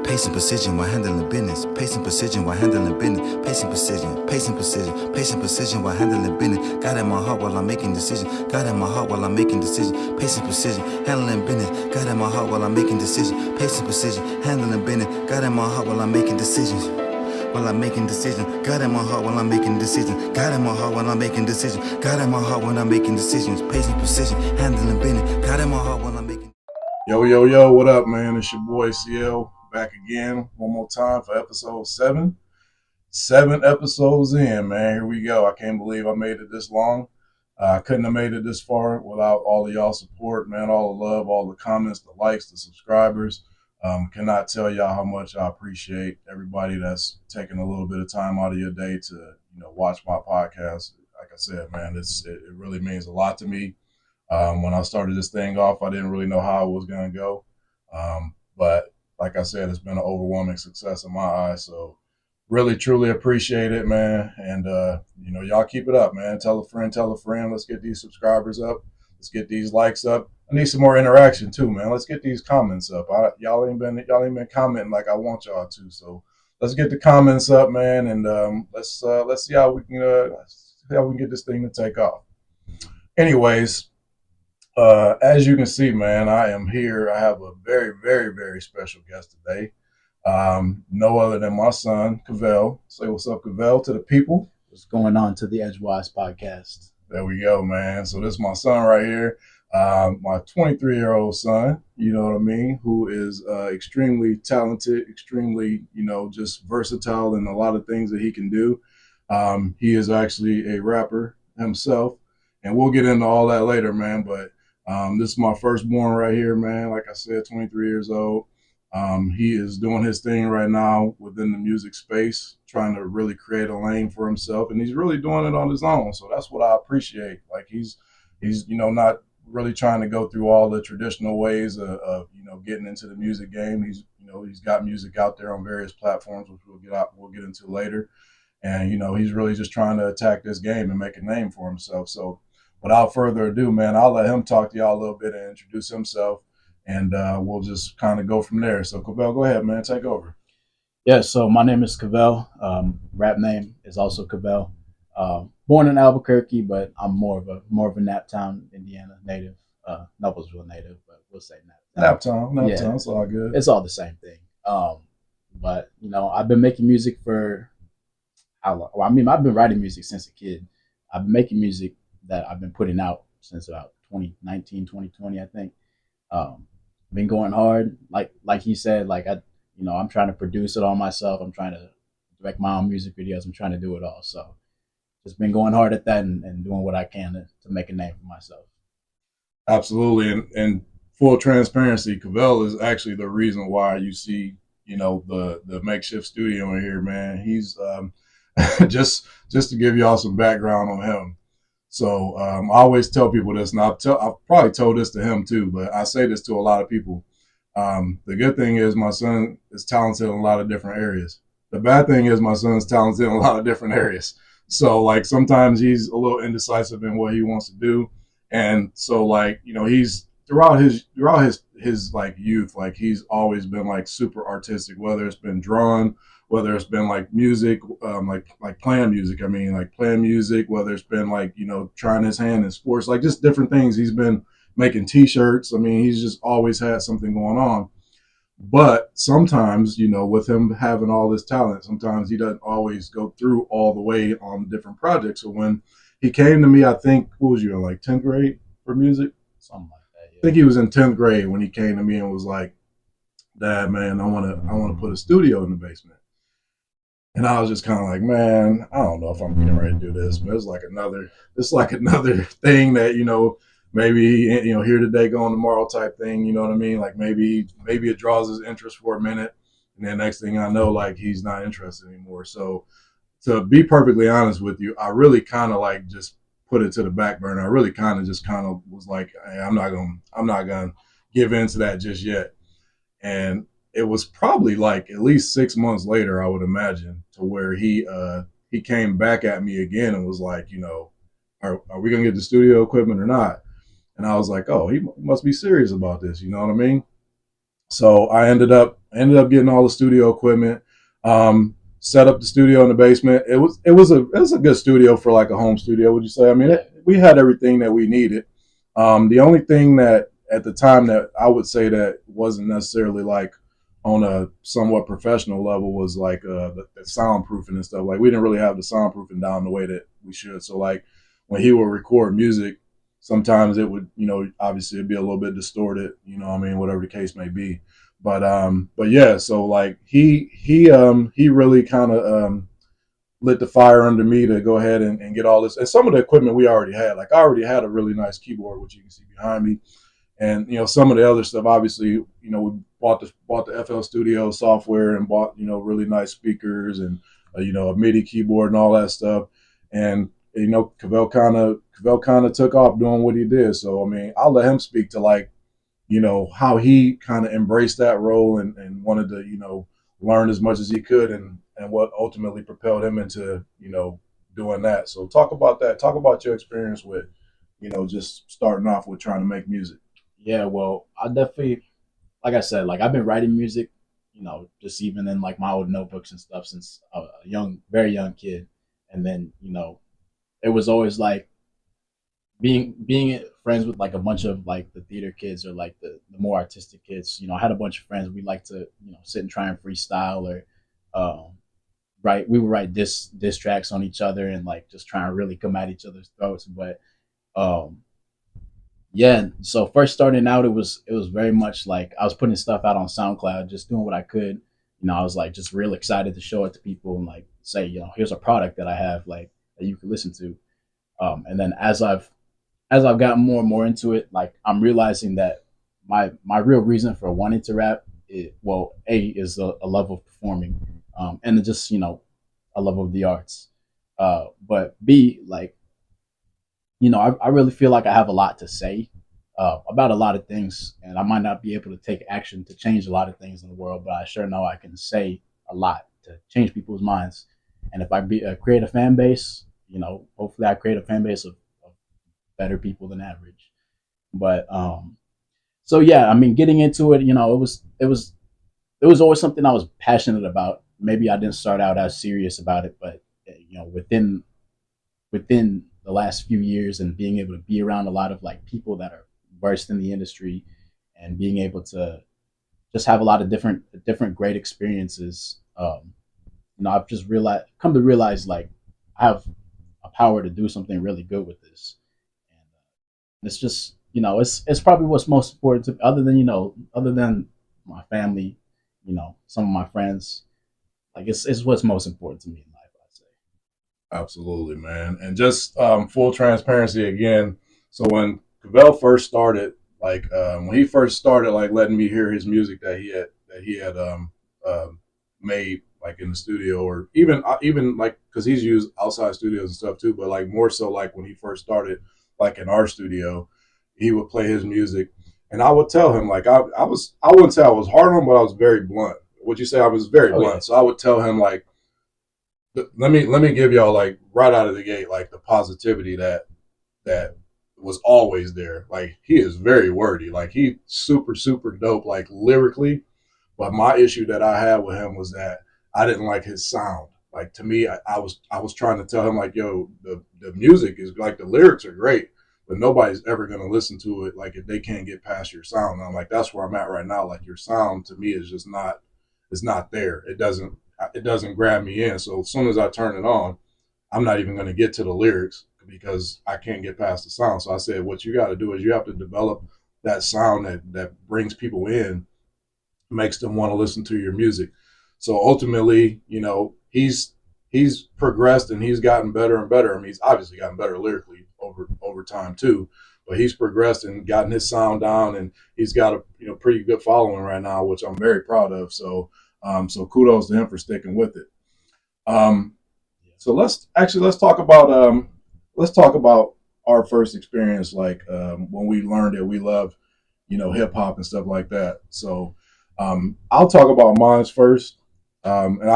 Pacing precision while handling business. Pacing precision while handling business. Pacing precision, pacing precision, pacing precision while handling business. God in my heart while I'm making decisions. God in my heart while I'm making decisions. Pacing precision, handling business. God in my heart while I'm making decisions. Pacing precision, handling business. God in my heart while I'm making decisions. While I'm making decisions, God in my heart while I'm making decisions. God in my heart while I'm making decisions. God in my heart when I'm making decisions. Pacing precision, handling business. God in my heart while I'm making. Yo, what up, man? It's your boy CL back again one more time for episode 7. 7 episodes in, man. Here we go. I can't believe I made it this long. I couldn't have made it this far without all of y'all support, man. All the love, all the comments, the likes, the subscribers. Cannot tell y'all how much I appreciate everybody that's taking a little bit of time out of your day to, watch my podcast. Like I said, man, it really means a lot to me. When I started this thing off, I didn't really know how it was going to go. But like I said, it's been an overwhelming success in my eyes. So really, truly appreciate it, man. And, y'all keep it up, man. Tell a friend. Let's get these subscribers up. Let's get these likes up. I need some more interaction too, man. Let's get these comments up. Y'all ain't been commenting like I want y'all to. So let's get the comments up, man. And let's see how we can get this thing to take off. Anyways, as you can see, man, I am here. I have a very, very, very special guest today. No other than my son, Kyvaille. Say what's up, Kyvaille, to the people. What's going on to the Edgewise podcast? There we go, man. So this is my son right here, my 23-year-old son, you know what I mean, who is extremely talented, extremely, just versatile in a lot of things that he can do. He is actually a rapper himself, and we'll get into all that later, man, but this is my firstborn right here, man. Like I said, 23 years old. He is doing his thing right now within the music space, trying to really create a lane for himself, and he's really doing it on his own. So that's what I appreciate. Like he's not really trying to go through all the traditional ways of getting into the music game. He's got music out there on various platforms, which we'll get into later. And he's really just trying to attack this game and make a name for himself. So without further ado, man, I'll let him talk to y'all a little bit and introduce himself, and we'll just kind of go from there. So, Kyvaille, go ahead, man. Take over. Yeah, so my name is Kyvaille. Rap name is also Kyvaille. Born in Albuquerque, but I'm more of a Naptown, Indiana native. Noblesville native, but we'll say Naptown. Naptown, it's all good. It's all the same thing. But I've been making music for how long? Well, I mean, I've been writing music since a kid. I've been making music that I've been putting out since about 2019, 2020, I think. Been going hard, like he said, I'm trying to produce it all myself. I'm trying to direct my own music videos. I'm trying to do it all. So just been going hard at that and doing what I can to make a name for myself. Absolutely. And full transparency, Kyvaille is actually the reason why you see, the makeshift studio in here, man. He's just to give y'all some background on him. So I always tell people this, and I've probably told this to him too, but I say this to a lot of people. The good thing is my son is talented in a lot of different areas. The bad thing is my son's talented in a lot of different areas. So sometimes he's a little indecisive in what he wants to do. And so he's throughout his youth, he's always been super artistic, whether it's been drawing, whether it's been music, playing music. I mean, playing music, whether it's been trying his hand in sports, just different things. He's been making T-shirts. I mean, he's just always had something going on. But sometimes, with him having all this talent, sometimes he doesn't always go through all the way on different projects. So when he came to me, I think, what was you in 10th grade for music? Something like that. Yeah. I think he was in 10th grade when he came to me and was like, "Dad, man, I want to put a studio in the basement." And I was just kind of like, man, I don't know if I'm getting ready to do this, but it's like another thing that, maybe, here today, gone tomorrow type thing. You know what I mean? Maybe it draws his interest for a minute. And then next thing I know, he's not interested anymore. So to be perfectly honest with you, I really kind of just put it to the back burner. I really kind of just was like, hey, I'm not going to give in to that just yet. And it was probably at least 6 months later, I would imagine, to where he came back at me again and was like, are we going to get the studio equipment or not? And I was like, oh, he must be serious about this. You know what I mean? So I ended up I ended up getting all the studio equipment. Set up the studio in the basement. It was a good studio for like a home studio. Would you say? I mean, we had everything that we needed. The only thing that at the time that I would say that wasn't necessarily like on a somewhat professional level was like the soundproofing and stuff. Like we didn't really have the soundproofing down the way that we should. So like when he would record music, sometimes it would, obviously it'd be a little bit distorted, I mean, whatever the case may be. But yeah, so like he really kind of lit the fire under me to go ahead and get all this. And some of the equipment we already had. Like I already had a really nice keyboard, which you can see behind me. And some of the other stuff, obviously, we bought the FL Studio software and bought really nice speakers and a MIDI keyboard and all that stuff. And Kyvaille kind of took off doing what he did. So I mean, I'll let him speak to like how he kind of embraced that role and wanted to learn as much as he could and what ultimately propelled him into doing that. So talk about that. Talk about your experience with just starting off with trying to make music. Yeah, well, I definitely, like I said, like I've been writing music, just even in like my old notebooks and stuff since a very young kid. And then, it was always like being friends with like a bunch of like the theater kids or like the more artistic kids. I had a bunch of friends. We like to, sit and try and freestyle or, we would write diss tracks on each other and like just try and really come at each other's throats. But, yeah, so first starting out, it was very much like I was putting stuff out on SoundCloud, just doing what I could. I was like just real excited to show it to people and like say, here's a product that I have like that you can listen to. And then as I've gotten more and more into it, like I'm realizing that my real reason for wanting to rap, is a love of performing, and just a love of the arts. But B, like I really feel like I have a lot to say about a lot of things, and I might not be able to take action to change a lot of things in the world, but I sure know I can say a lot to change people's minds. And if I create a fan base, hopefully I create a fan base of better people than average. But so yeah, I mean, getting into it, it was always something I was passionate about. Maybe I didn't start out as serious about it, but within the last few years and being able to be around a lot of like people that are versed in the industry and being able to just have a lot of different great experiences, I've just come to realize like I have a power to do something really good with this. And it's just it's probably what's most important to other than my family, some of my friends. Like it's what's most important to me in life, I'd say. Absolutely, man. And just full transparency again. So when Kyvaille first started, like when he first started, like letting me hear his music that he had made like in the studio, or even like because he's used outside studios and stuff too, but like more so like when he first started, like in our studio, he would play his music, and I would tell him like I wouldn't say I was hard on him, but I was very blunt. Would you say I was very blunt? Yeah. So I would tell him like, let me give y'all like right out of the gate like the positivity that was always there. Like he is very wordy, like he super dope like lyrically, but my issue that I had with him was that I didn't like his sound. Like to me, I was trying to tell him like, yo, the music is like the lyrics are great, but nobody's ever gonna listen to it like if they can't get past your sound. And I'm like, that's where I'm at right now. Like your sound to me is just not, it's not there. It doesn't grab me in. So as soon as I turn it on, I'm not even gonna get to the lyrics because I can't get past the sound. So I said, what you got to do is you have to develop that sound that brings people in, makes them want to listen to your music. So ultimately, he's progressed and he's gotten better and better. I mean, he's obviously gotten better lyrically over time too, but he's progressed and gotten his sound down, and he's got a pretty good following right now, which I'm very proud of. So so kudos to him for sticking with it. So let's talk about our first experience, like when we learned that we love hip hop and stuff like that. So I'll talk about mine first. And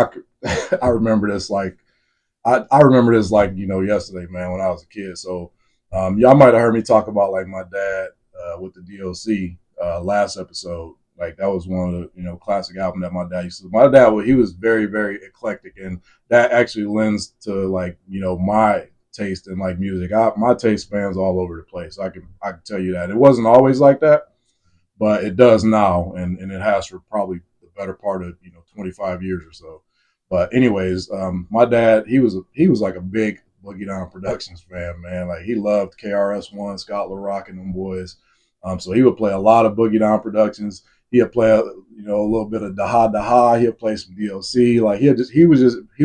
I remember this like I remember this like yesterday, man, when I was a kid. So y'all might have heard me talk about like my dad with the DOC last episode. Like that was one of the classic album that my dad used to. My dad, he was very, very eclectic, and that actually lends to like my taste in like music. My taste spans all over the place. I can tell you that it wasn't always like that, but it does now, and it has for probably the better part of 25 years or so. But anyways, my dad, he was like a big Boogie Down Productions fan, man. Like he loved KRS-One, Scott LaRock, and them boys. So he would play a lot of Boogie Down Productions. He'd play a little bit of Daha Daha. He'd play some DLC. Like he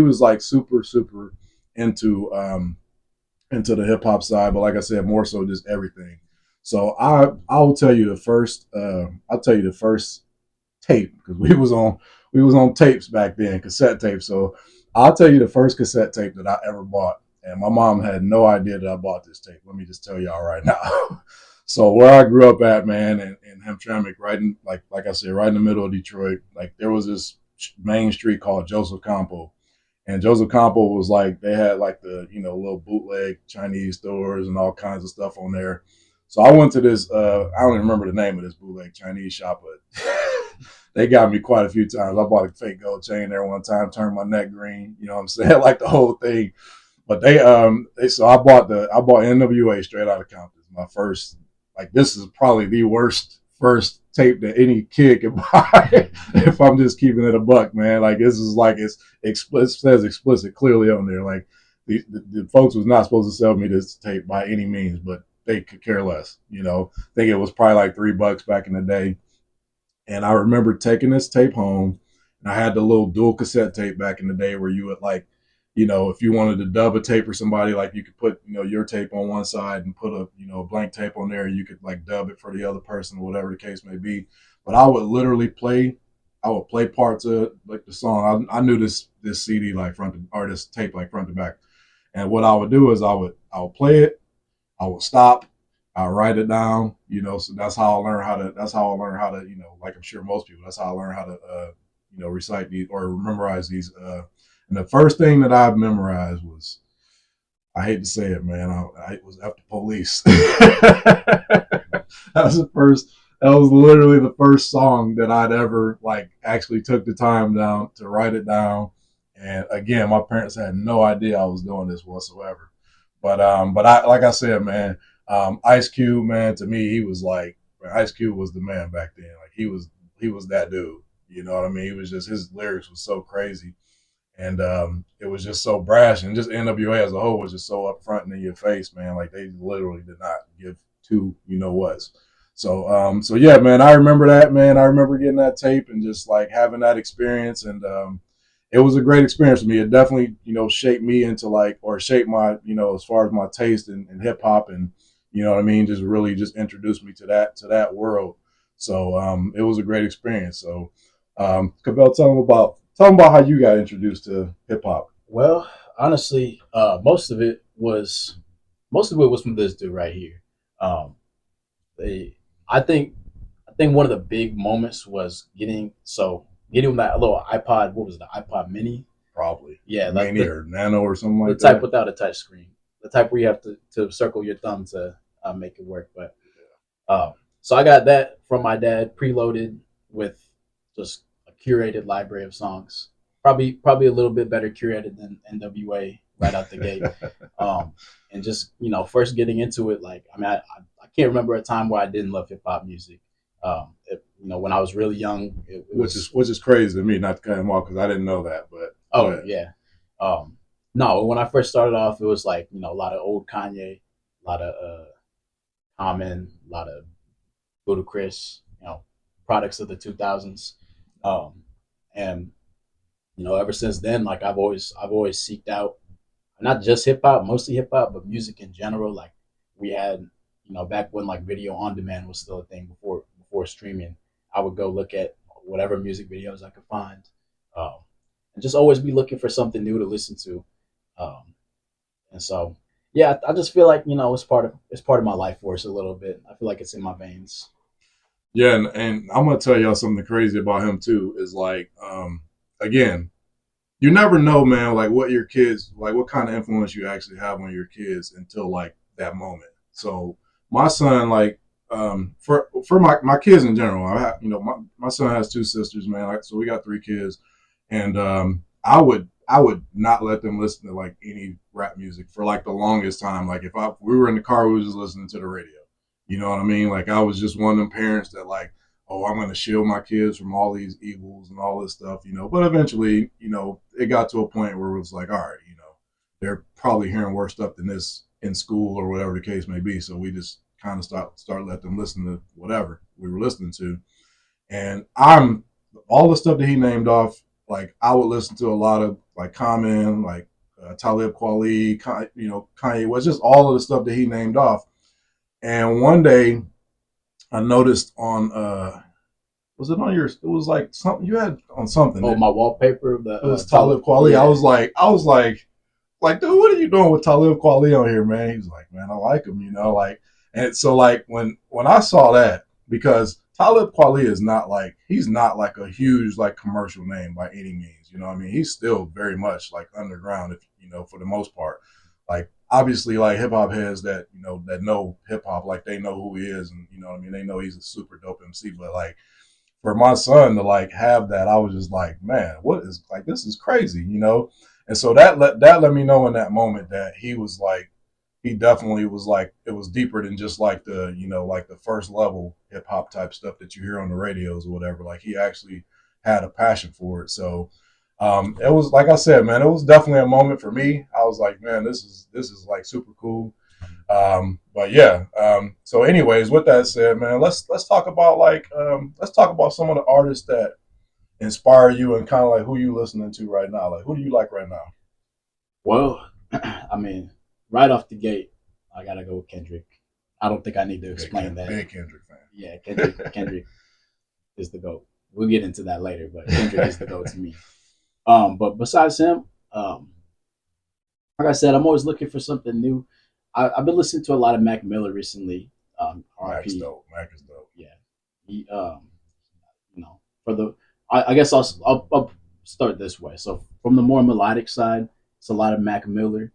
was like super into into the hip hop side. But like I said, more so just everything. So I will tell you the first tape, because we was on tapes back then, cassette tapes. So I'll tell you the first cassette tape that I ever bought, and my mom had no idea that I bought this tape. Let me just tell y'all right now. So where I grew up at, man, in Hamtramck, right in like I said, right in the middle of Detroit, like there was this main street called Joseph Campo. And Joseph Campo was like, they had like the, little bootleg Chinese stores and all kinds of stuff on there. So I went to this, I don't even remember the name of this bootleg Chinese shop, but they got me quite a few times. I bought a fake gold chain there one time, turned my neck green, you know what I'm saying? Like the whole thing. But so I bought NWA Straight Outta Compton. My first, like, this is probably the worst first tape that any kid can buy if I'm just keeping it a buck, man. Like, this is like, it says explicit clearly on there. Like, the folks was not supposed to sell me this tape by any means, but they could care less, I think it was probably like $3 back in the day. And I remember taking this tape home, and I had the little dual cassette tape back in the day where you would like, if you wanted to dub a tape for somebody, like you could put, your tape on one side and put a blank tape on there, and you could like dub it for the other person, whatever the case may be. But I would literally play parts of like the song. I knew this CD like this tape like front to back. And what I would do is I would play it, I would stop, I'll write it down, so that's how I learned how to, like I'm sure most people, that's how I learned how to, recite these or memorize these. And the first thing that I've memorized was, I hate to say it, man, I was After Police. That was literally the first song that I'd ever like actually took the time down to write it down. And again, my parents had no idea I was doing this whatsoever. But like I said, man, Ice Cube, man, to me, he was like, Ice Cube was the man back then. Like he was that dude. You know what I mean? He was just, his lyrics was so crazy. And it was just so brash, and just NWA as a whole was just so upfront and in your face, man. Like they literally did not give two whats. So yeah, man, I remember that, man. I remember getting that tape and just like having that experience, and it was a great experience for me. It definitely, shaped me into like, or shaped my, as far as my taste in hip hop, and you know what I mean, just really just introduced me to that world. So it was a great experience. So Kyvaille, tell them about how you got introduced to hip hop. Well, honestly, most of it was from this dude right here. I think one of the big moments was getting that little iPod. What was it, the iPod Mini? Probably. Yeah, like Mini or Nano or something like that. The type without a touch screen. The type where you have to circle your thumb to make it work. But so I got that from my dad, preloaded with just a curated library of songs. Probably a little bit better curated than NWA right out the gate. And just, first getting into it, like, I mean, I can't remember a time where I didn't love hip hop music. When I was really young, which is crazy to me, not to cut him off, because I didn't know that. But yeah. No, when I first started off, it was like, a lot of old Kanye, a lot of Common, a lot of Ludacris, products of the 2000s. And ever since then, like I've always seeked out not just hip hop, mostly hip hop, but music in general. Like we had, back when like video on demand was still a thing before streaming, I would go look at whatever music videos I could find, and just always be looking for something new to listen to. And so, yeah, I just feel like, it's part of my life force a little bit. I feel like it's in my veins. Yeah, and I'm gonna tell y'all something crazy about him too. Is like, again, you never know, man, like what your kids, like what kind of influence you actually have on your kids until like that moment. So my son, like, for my kids in general, I have, my son has two sisters, man. So we got three kids, and I would not let them listen to like any rap music for like the longest time. Like if we were in the car, we were just listening to the radio. You know what I mean? Like I was just one of them parents that like, oh, I'm going to shield my kids from all these evils and all this stuff, But eventually, it got to a point where it was like, all right, they're probably hearing worse stuff than this in school or whatever the case may be. So we just kind of start letting them listen to whatever we were listening to. And I'm all the stuff that he named off. Like I would listen to a lot of like Common, like Talib Kweli, Kanye West, just all of the stuff that he named off. And one day I noticed on was it on your? It was like something you had on something. Oh, my wallpaper. It was Talib Kweli. Yeah. I was like, dude, what are you doing with Talib Kweli on here, man? He was like, man, I like him, and so like when I saw that, because Talib Kweli is not like, he's not like a huge like commercial name by any means, I mean, he's still very much like underground, if for the most part. Like obviously like hip hop heads that that know hip hop, like they know who he is, and I mean, they know he's a super dope MC, but like for my son to like have that, I was just like, man, what is like, this is crazy, And so that let me know in that moment that he was like, he definitely was like, it was deeper than just like the, like the first level hip hop type stuff that you hear on the radios or whatever. Like he actually had a passion for it. So it was, like I said, man, it was definitely a moment for me. I was like, man, this is like super cool. But yeah. So anyways, with that said, man, let's talk about let's talk about some of the artists that inspire you and kind of like who you listening to right now. Like who do you like right now? Well, I mean, right off the gate, I gotta go with Kendrick. I don't think I need to explain that. Big Kendrick fan. Yeah, Kendrick is the GOAT. We'll get into that later, but Kendrick is the GOAT to me. But besides him, like I said, I'm always looking for something new. I've been listening to a lot of Mac Miller recently. Mac is dope. Yeah, he, for the, I guess I'll start this way. So from the more melodic side, it's a lot of Mac Miller.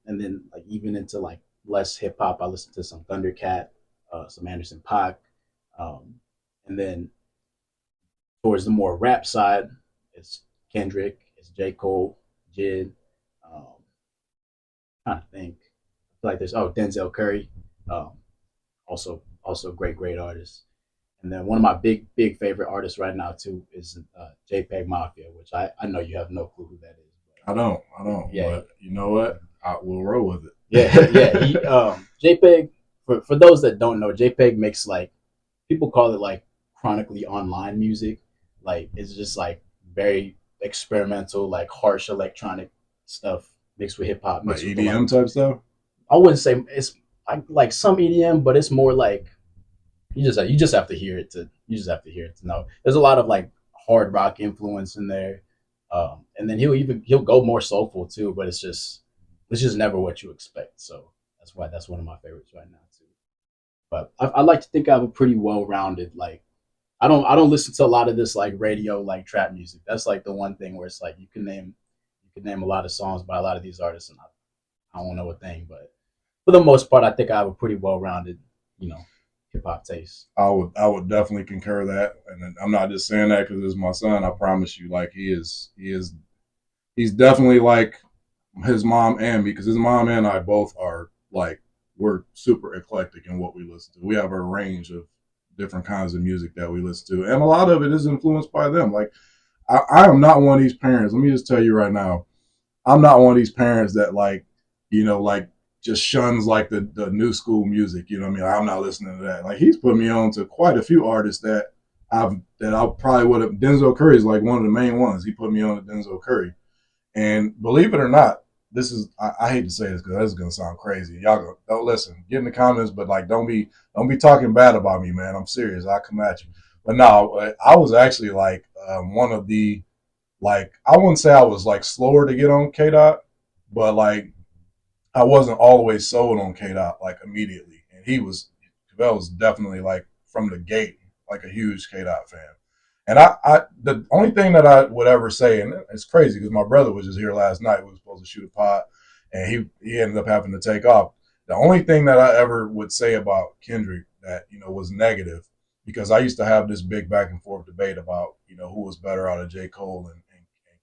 And then like even into like less hip hop, I listen to some Thundercat, some Anderson .Paak, and then towards the more rap side, it's Kendrick, it's J. Cole, Jid. Trying to think, I feel like there's Denzel Curry, also great artist. And then one of my big favorite artists right now too is JPEG Mafia, which I know you have no clue who that is. I don't. Yeah. But you know what? I will roll with it. Yeah. He, JPEG, for those that don't know, JPEG makes like, people call it like chronically online music. Like it's just like very experimental, like harsh electronic stuff mixed with hip hop. Like EDM type stuff? I wouldn't say it's like some EDM, but it's more like you just have to hear it to know. There's a lot of like hard rock influence in there. And then he'll go more soulful too, but it's just never what you expect. So that's one of my favorites right now too. But I like to think I have a pretty well-rounded, like, I don't listen to a lot of this like radio like trap music. That's like the one thing where it's like you can name a lot of songs by a lot of these artists and I don't know a thing, but for the most part I think I have a pretty well-rounded, hip hop taste. I would definitely concur that, and I'm not just saying that because it's my son. I promise you, like he's definitely like his mom and me, because his mom and I both are like, we're super eclectic in what we listen to. We have a range of different kinds of music that we listen to, and a lot of it is influenced by them. Like I am not one of these parents. Let me just tell you right now, I'm not one of these parents that like just shuns like the new school music. You know what I mean? I'm not listening to that. Like he's put me on to quite a few artists that I probably would have. Denzel Curry is like one of the main ones. He put me on to Denzel Curry, and believe it or not, this is, I hate to say this because this is gonna sound crazy. Y'all don't listen. Get in the comments, but like don't be talking bad about me, man. I'm serious. I'll come at you. But no, I was actually like one of the, like, I wouldn't say I was like slower to get on K Dot, but like I wasn't always sold on K Dot like immediately. And Kyvaille was definitely like from the gate like a huge K Dot fan. And I the only thing that I would ever say, and it's crazy because my brother was just here last night. We were supposed to shoot a pod, and he ended up having to take off. The only thing that I ever would say about Kendrick that, was negative, because I used to have this big back and forth debate about, who was better out of J. Cole and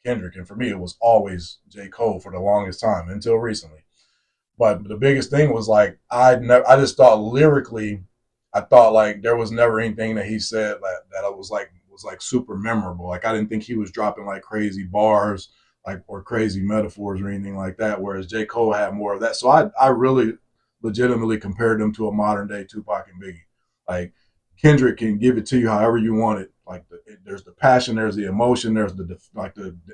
Kendrick. And for me, it was always J. Cole for the longest time until recently. But the biggest thing was like I just thought lyrically, I thought like there was never anything that he said that I was like super memorable. Like I didn't think he was dropping like crazy bars, like or crazy metaphors or anything like that. Whereas J. Cole had more of that. So I really legitimately compared them to a modern day Tupac and Biggie. Like Kendrick can give it to you however you want it. Like there's the passion, there's the emotion, there's the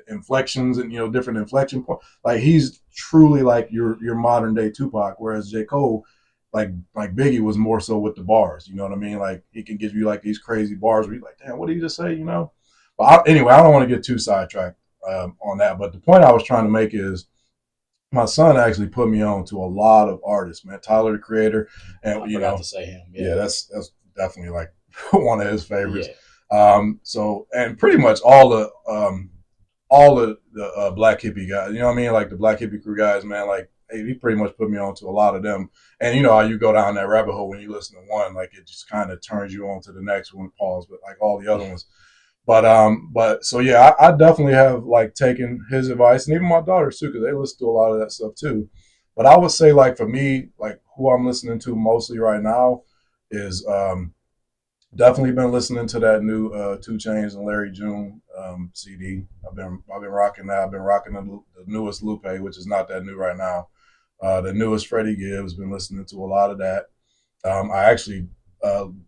inflections and different inflection points. Like he's truly like your modern day Tupac, whereas J. Cole, like Biggie was more so with the bars. You know what I mean? Like he can give you like these crazy bars where you're like, damn, what did he just say? But anyway, I don't want to get too sidetracked on that. But the point I was trying to make is my son actually put me on to a lot of artists, man. Tyler the Creator, and I forgot to say him. Yeah, that's definitely like one of his favorites. Yeah. So and pretty much all the Black Hippie guys, you know what I mean, like the Black Hippie crew guys, man. Like he pretty much put me on to a lot of them. And you know how you go down that rabbit hole when you listen to one, like it just kind of turns you on to the next one, pause, but like all the other ones. But so yeah, I definitely have like taken his advice, and even my daughters too, because they listen to a lot of that stuff too. But I would say like for me, like who I'm listening to mostly right now is definitely been listening to that new 2 Chainz and Larry June CD. I've been rocking that. I've been rocking the newest Lupe, which is not that new right now. The newest Freddie Gibbs. Been listening to a lot of that. I actually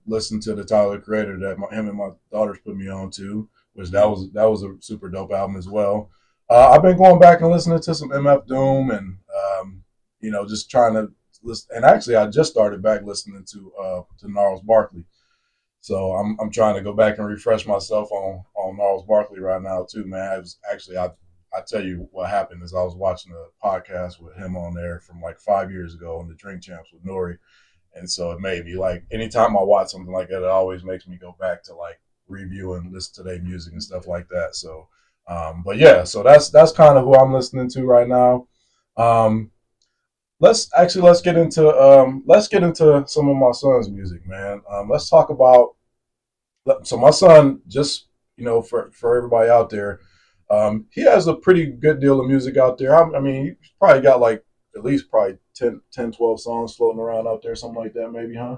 listened to the Tyler the Creator that him and my daughters put me on to, which that was a super dope album as well. I've been going back and listening to some MF Doom and just trying to listen. And actually, I just started back listening to Gnarls Barkley. So I'm trying to go back and refresh myself on Gnarls Barkley right now too, man. I tell you what happened is I was watching a podcast with him on there from like 5 years ago on the Drink Champs with Nori. And so it made me like anytime I watch something like that, it always makes me go back to like review and listen to their music and stuff like that. So but yeah, so that's kind of who I'm listening to right now. Um let's get into some of my son's music, man. Let's talk about so my son just for everybody out there, he has a pretty good deal of music out there. I mean, he's probably got like at least probably 12 songs floating around out there, something like that, maybe, huh?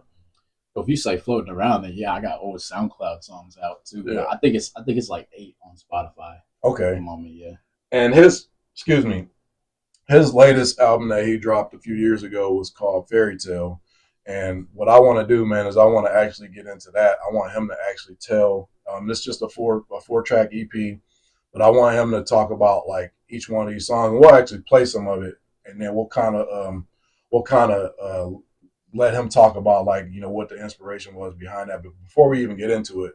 So if you say floating around, then yeah, I got old SoundCloud songs out too. Yeah. I think it's like 8 on Spotify. Okay. At the moment, yeah. And his latest album that he dropped a few years ago was called Fairy Tale. And what I want to do, man, is I want to actually get into that. I want him to actually tell. This is just a 4-track EP, but I want him to talk about like each one of these songs. We'll actually play some of it, and then we'll kind of let him talk about like what the inspiration was behind that. But before we even get into it,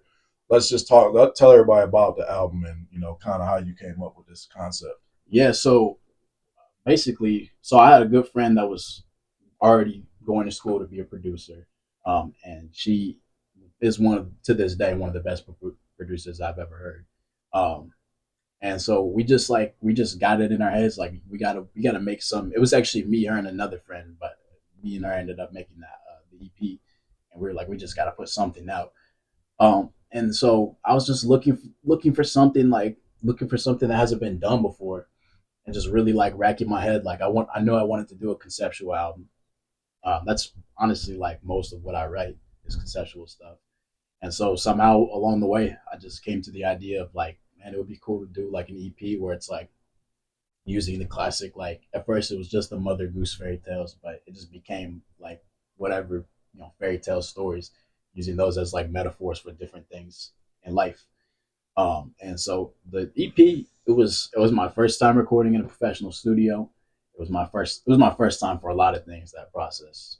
let's just tell everybody about the album and kind of how you came up with this concept. Yeah. So basically, I had a good friend that was already going to school to be a producer, and she is to this day one of the best producers I've ever heard. And so we just got it in our heads like we gotta make some. It was actually me, her, and another friend, but me and her ended up making that the EP, and we were like, we just gotta put something out. And so I was just looking for something that hasn't been done before, and just really like racking my head. Like I know I wanted to do a conceptual album. That's honestly like most of what I write is conceptual stuff. And so somehow along the way, I just came to the idea of like, man, it would be cool to do like an EP where it's like using the classic, like at first it was just the Mother Goose fairy tales, but it just became like whatever, fairy tale stories, using those as like metaphors for different things in life. And so the EP, it was my first time recording in a professional studio. It was my first time for a lot of things, that process.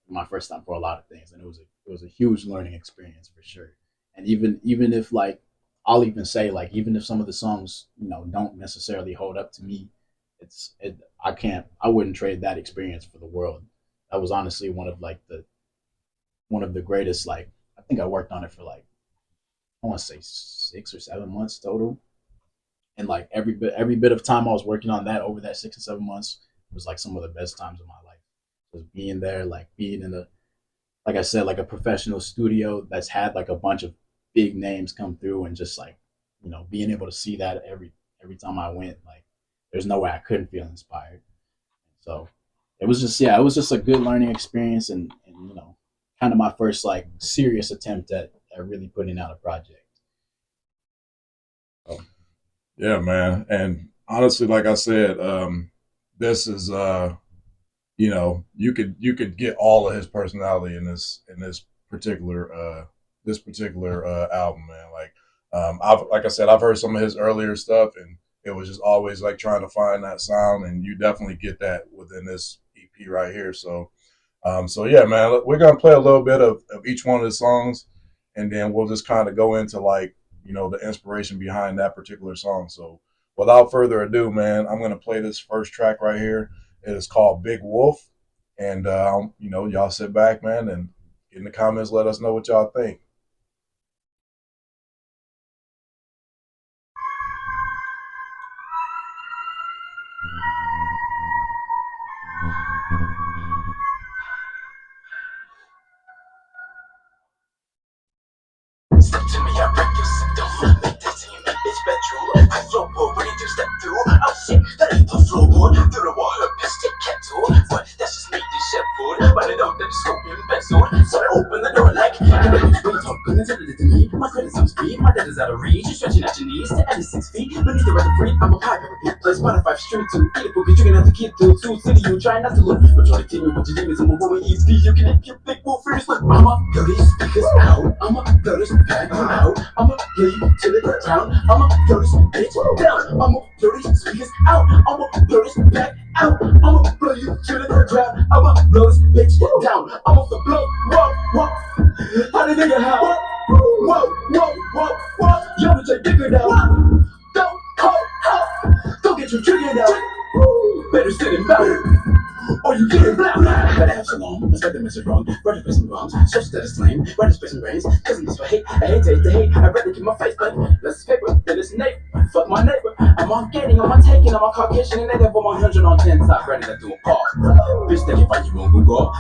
My first time for a lot of things, and it was a huge learning experience for sure. And even if like I'll even say like even if some of the songs don't necessarily hold up to me, I wouldn't trade that experience for the world. That was honestly one of the greatest. Like I think I worked on it for like I want to say 6 or 7 months total, and like every bit of time I was working on that over that 6 or 7 months was like some of the best times of my life. Just being there, like being in a, like I said, like a professional studio that's had like a bunch of big names come through, and just like, being able to see that every time I went, like there's no way I couldn't feel inspired. So it was just, yeah, it was just a good learning experience, and kind of my first like serious attempt at really putting out a project. So, Yeah, man. And honestly, like I said, this is you could get all of his personality in this particular album, man. Like like I said, I've heard some of his earlier stuff, and it was just always like trying to find that sound, and you definitely get that within this EP right here. So yeah, man, we're gonna play a little bit of each one of the songs, and then we'll just kind of go into like the inspiration behind that particular song. So without further ado, man, I'm gonna play this first track right here. It is called Big Wolf, and y'all sit back, man, and in the comments let us know what y'all think. Step to me, I wreck your symptom. Make that same bitch bedroom. I flow boy, when you do step through. Oh shit, that ain't the flow boy. Through the water, piston kettle. But that's just me, this chef food. But it up, that the scorpion pencil. So I open the door like, when you talk, gonna tell it to me. My credit sounds speed, my debt is out of reach. You're stretching at your knees to at least 6 feet. Beneath the weather free, I'm a pie pepper pit. Play Spotify stream too. Eat a book, you're gonna have to get through. Two city, you try not to look. But try to tell me what you demons in my woman EP. You can hit your big wolf first. Look, I'ma blow these speakers out. I'ma blow this back out. I'ma blow you to the ground. I'ma blow this bitch down. I'ma blow these speakers out. I'ma blow this back out. I'ma blow you to the ground. I'ma blow this bitch down. I'm off the blow. Whoa, whoa. How did nigga how? Whoa, whoa, whoa, whoa. Yo, bitch, I figured out. Don't, don't get your trigger out. Better sit and bow. Or you get it blown. Better have so long, respect the message wrong. Brother facing wrongs, such that it's lame. Brother's facing brains, cause it's for hate. I hate to hate the hate. I'd rather keep my face, but less paper than it's neighbor. Fuck my neighbor. I'm on getting, I'm on taking, I'm on Caucasian and native. I'm on 100 on 10 top, ready to do a call. Bitch, they can find you on Google.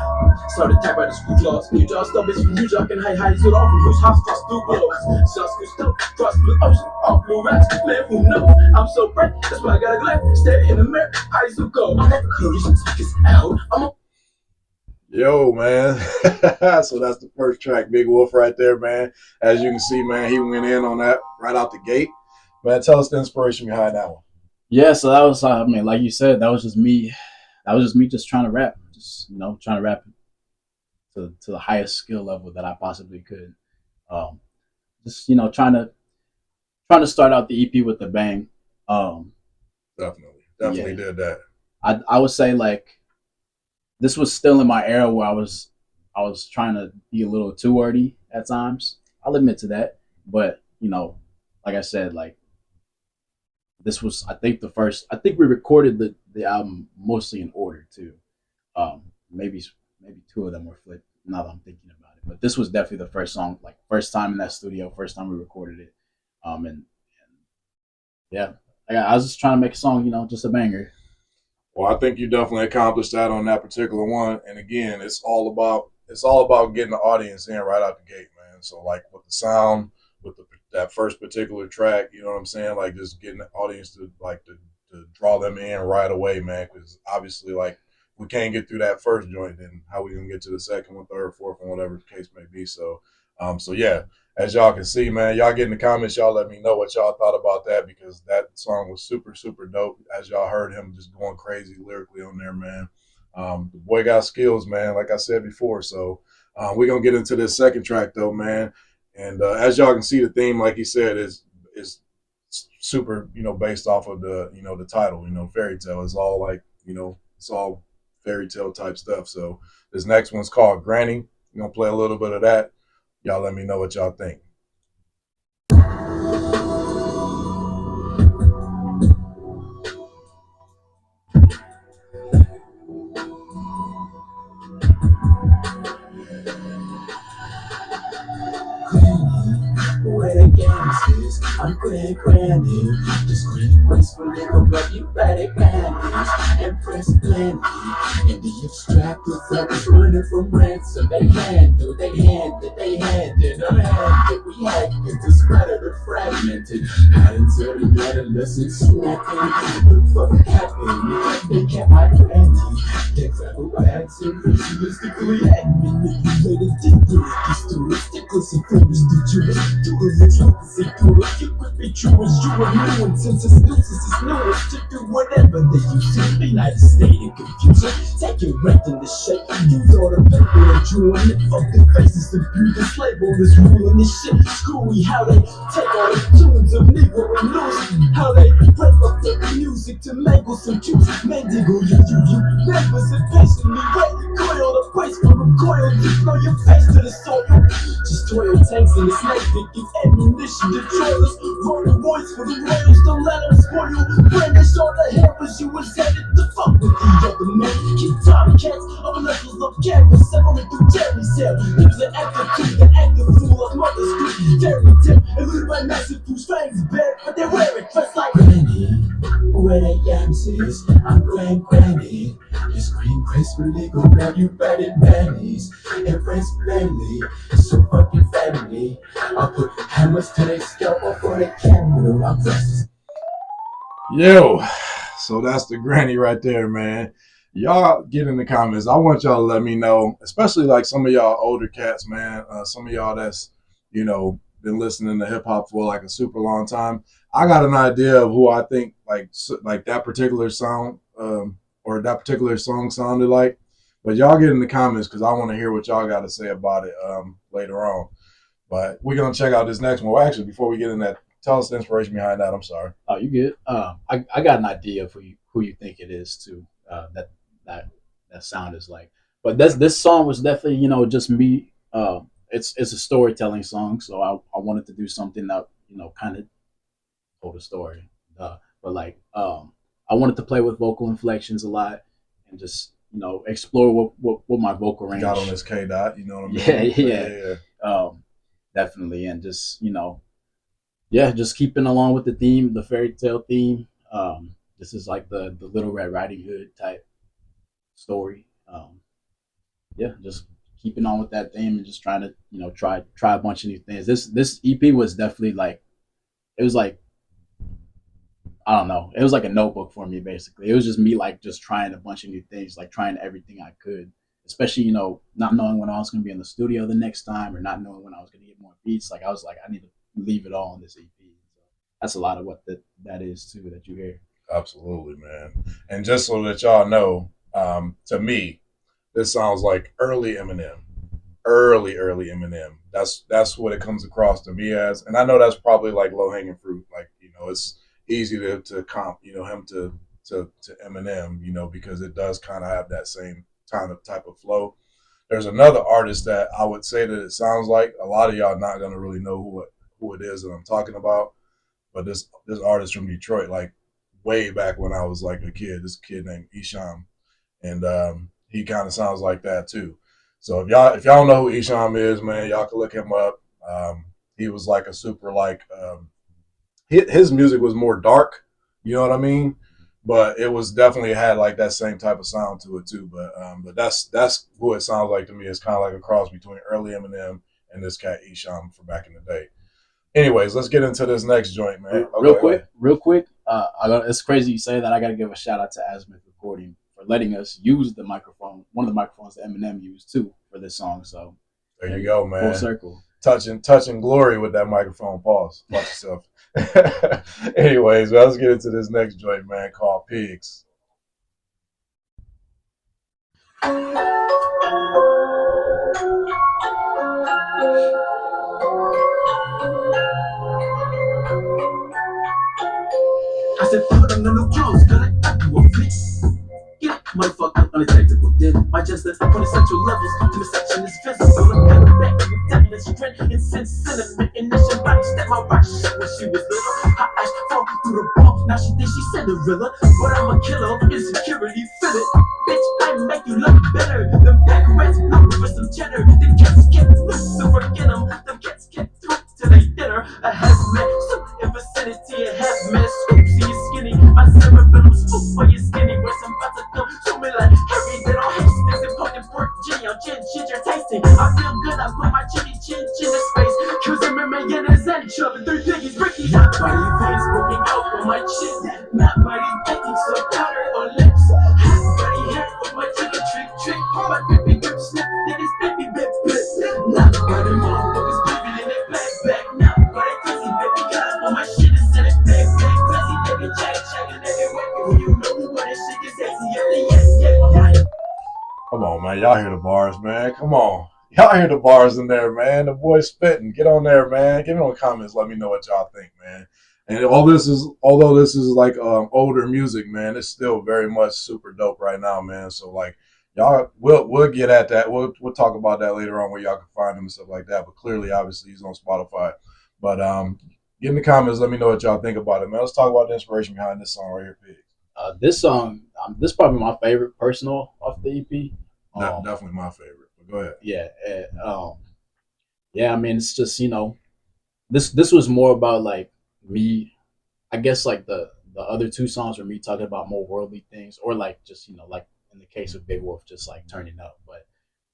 Start attack by the school claws. You just stop bitch from New York and high zoot off and who's house cross through blows. Shots go still, cross blue ocean, off blue racks. Man, who knows? I'm so bright, that's why I got a glare. Stare in the mirror, eyes will go. I'm never close, speakers out. I'm a Yo, man. So that's the first track, Big Wolf, right there, man. As you can see, man, he went in on that right out the gate. Man, tell us the inspiration behind that one. yeah, so that was, I mean, like you said, that was just me. That was just me just trying to rap, just trying to rap to the highest skill level that I possibly could. Just trying to start out the EP with a bang. Definitely Yeah. did that. I would say like this was still in my era where I was trying to be a little too wordy at times. I'll admit to that, but like I said, like this was, I think we recorded the album mostly in order too. Maybe two of them were flipped now that I'm thinking about it, but this was definitely the first song, like first time in that studio, first time we recorded it. And yeah, I was just trying to make a song, just a banger. Well, I think you definitely accomplished that on that particular one. And again, it's all about getting the audience in right out the gate, man. So like with the sound, with that first particular track, you know what I'm saying? Like just getting the audience to draw them in right away, man. Because obviously, like we can't get through that first joint, then how we gonna get to the second one, third, fourth, and whatever the case may be. So yeah, as y'all can see, man, y'all get in the comments, y'all let me know what y'all thought about that, because that song was super, super dope. As y'all heard him just going crazy lyrically on there, man. The boy got skills, man, like I said before. So we're going to get into this second track, though, man. And as y'all can see, the theme, like he said, is super, based off of the title, fairy tale. It's all like, it's all fairy tale type stuff. So this next one's called Granny. We're going to play a little bit of that. Y'all let me know what y'all think. where the games is. I'm granny. Just gracefully go up you better panties. Empress Blandy. And the extractors that was running from ransom. They handed, we hacked it to splatter the fragmented. Not until the adolescent snacking. The fuck happened? They kept my granny. They clever rats and ritualistically manipulated disabilities to it. Sticklers and fingers to Jewish. To the rich focus and pure. You could be true as you are new and since this nuisance is newest to do whatever they used to. Be United States in confusion. Take your rent in the shape. Use all the paper and drew on it. Fuck the faces and beauty. Slave owners ruling this shit. Screwy how they take all the tunes of Negro and lose. How they break up their music to mangle some juice. Mandigo you members and patiently wait. Coil the price from a coil to blow your face to the soil. Just toil tanks and the snake dick is ammunition to trailers. Rolling voice for the royals, don't let them spoil. Brandish all the hammers you was headed to fuck with the other men. Keep time cats of levels of canvas, settling through Jerry's hair. There's an active king, an active fool of Mother Street. Jerry Tip, eluded by massive whose fangs bare, but they wear it dressed like Granny. Where the yams is, I'm Granny. Just gracefully go grab you batted bannies. Empress Blandy, so fucking family. I'll put hammers to their scalp for the camera. I'm dressed. Yo, so that's the granny right there, man. Y'all get in the comments. I want y'all to let me know, especially like some of y'all older cats, man. Some of y'all that's, been listening to hip hop for like a super long time. I got an idea of who I think like that particular sound or that particular song sounded like. But y'all get in the comments because I want to hear what y'all got to say about it later on. But we're gonna check out this next one. Well, actually, before we get in that, tell us the inspiration behind that. I'm sorry. Oh, you good? I got an idea of who you think it is too. That sound is like. But this song was definitely just me. It's a storytelling song, so I wanted to do something that kind of told a story. But like I wanted to play with vocal inflections a lot and just explore what my vocal range. Got on this K dot, you know what I mean? Yeah. Definitely, and just just keeping along with the theme, the fairy tale theme. This is like the Little Red Riding Hood type story. Just keeping on with that theme and just trying to try a bunch of new things. This EP was definitely like it was like I don't know. It was like a notebook for me basically. It was just me like just trying a bunch of new things, like trying everything I could. Especially not knowing when I was going to be in the studio the next time or not knowing when I was going to get more beats. Like I was like I need to leave it all on this EP. So that's a lot of what that is too that you hear. Absolutely, man. And just so that y'all know, to me, this sounds like early Eminem. Early Eminem. That's what it comes across to me as. And I know that's probably like low hanging fruit. Like, it's easy to comp, him to Eminem, because it does kind of have that same type of flow. There's another artist that I would say that it sounds like. A lot of y'all not gonna really know who it is that I'm talking about. But this artist from Detroit, like way back when I was like a kid, this kid named Esham. And he kind of sounds like that too. So if y'all don't know who Esham is, man, y'all can look him up. He was like a super his music was more dark, you know what I mean? But it was definitely had like that same type of sound to it too. But that's who it sounds like to me. It's kind of like a cross between early Eminem and this cat Esham from back in the day. Anyways, let's get into this next joint, man. Real quick. It's crazy you say that. I got to give a shout out to Azimuth Recording for letting us use the microphone, one of the microphones that Eminem used too for this song. So there you go, man. Full circle. Touching glory with that microphone. Pause. Watch yourself. Anyways, let's get into this next joint, man, called Pigs. I said, put on the new clothes, gonna act you a fix. Get motherfucker undetectable. Then my justice on the sexual levels to the section is physical. Look at her back with definite strength and sense sentiment. And then she body step my rock shit when she was little. Her eyes fall through the ball. Now she thinks she's Cinderella. But I'm a killer, insecurity, feel it. Bitch, I make you look better. Them back rats blue for some cheddar. The cats get loose, so forget them. Them cats get through till they dinner. A hazmat suit and Not body veins smoking out on my chin. Not body taking some powder or lips. Hot body hair on my chicken trick. My baby grip snap, then it's baby bip bip. Not body motherfuckers living in that back. Not body crazy baby got on my shit and send it back. Crazy baby check and everywhere. When you know what that shit is sexy, yeah. Come on, man. Y'all hear the bars, man. Come on. Y'all hear the bars in there, man. The boy's spitting. Get on there, man. Give me in the comments. Let me know what y'all think, man. And although this is like older music, man, it's still very much super dope right now, man. So like y'all, we'll get at that. We'll talk about that later on where y'all can find him and stuff like that. But clearly, obviously, he's on Spotify. But get in the comments. Let me know what y'all think about it, man. Let's talk about the inspiration behind this song right here, Pig. This song, this is probably my favorite personal off the EP. Definitely my favorite. But go ahead. Yeah, yeah. I mean, it's just this was more about like me. I guess like the other two songs were me talking about more worldly things, or like just like in the case of Big Wolf, just like turning up. But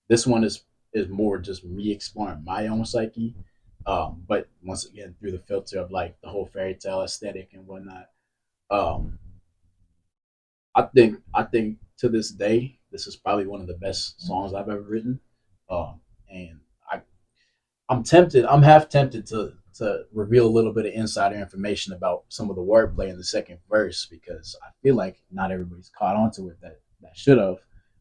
this one is more just me exploring my own psyche. But once again through the filter of like the whole fairy tale aesthetic and whatnot. I think to this day, this is probably one of the best songs I've ever written. And I'm half tempted to reveal a little bit of insider information about some of the wordplay in the second verse, because I feel like not everybody's caught on to it that should have.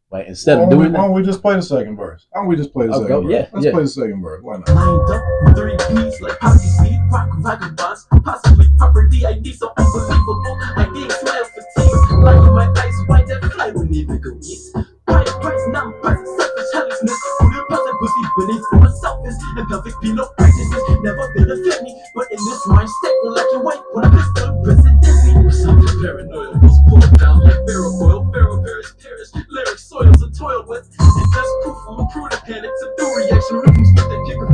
But instead of doing why don't we just play the second verse? Why don't we just play the second verse? Let's play the second verse. Why not? Lined up with 3 P's like poppy seed, rock vagabonds, possibly proper DID, so unbelievable. I ain't smile fatigue, lying my eyes white that fly wouldn't even go east. Higher price, non-price, selfish hellishness. Who the pussy pussy beneath more selfish and pelvic penal practices never benefit me, but in this mind state, like your wife when I'm still presidency. Something paranoid was pulled down like barrel oil, barrel perish, lyric soils are toiled with, and just proof of a crew that panic, subdue reaction rhythms with the kick of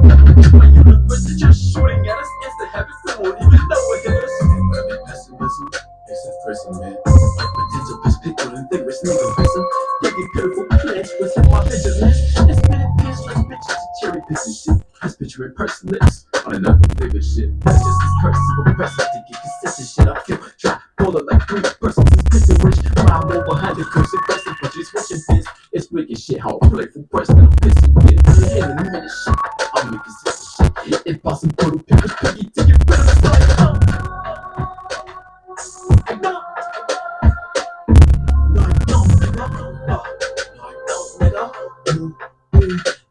my universe, just shooting at us, instant habit, we won't even know what it is. Very pessimism, it's a person, man. Like potential perspective and vigorous negation. Yeah, get beautiful plans, what's in my vigilance? It's been a pinch like bitches, cherry picking shit. I picture in person lips on another bigger shit. That's just this person, but pressing to get consistent shit. I feel dry, polar like 3 persons, is pissing rich. My more behind the curse, aggressive, but she's switching pins. It's wicked shit, how I play for person, I'm pissing with it. In a minute shit, I'm making consistent shit. If possible, total pickers, piggy, to get better, so I don't. I don't. No, I don't, nigga. No, I don't, nigga.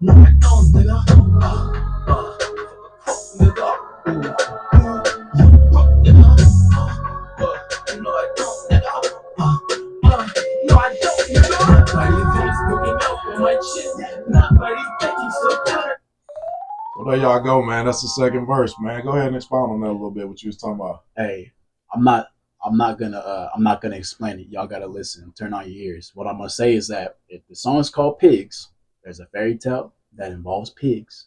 No, I don't, nigga. Nigga. You broke, nigga. No, I don't, nigga. No, I don't, nigga. Body veins smoking out on my chin. Not body taking so powder. Well, there y'all go, man. That's the second verse, man. Go ahead and expound on that a little bit. What you was talking about. Hey, I'm not gonna explain it. Y'all gotta listen. Turn on your ears. What I'm gonna say is that if the song is called Pigs, there's a fairy tale that involves pigs.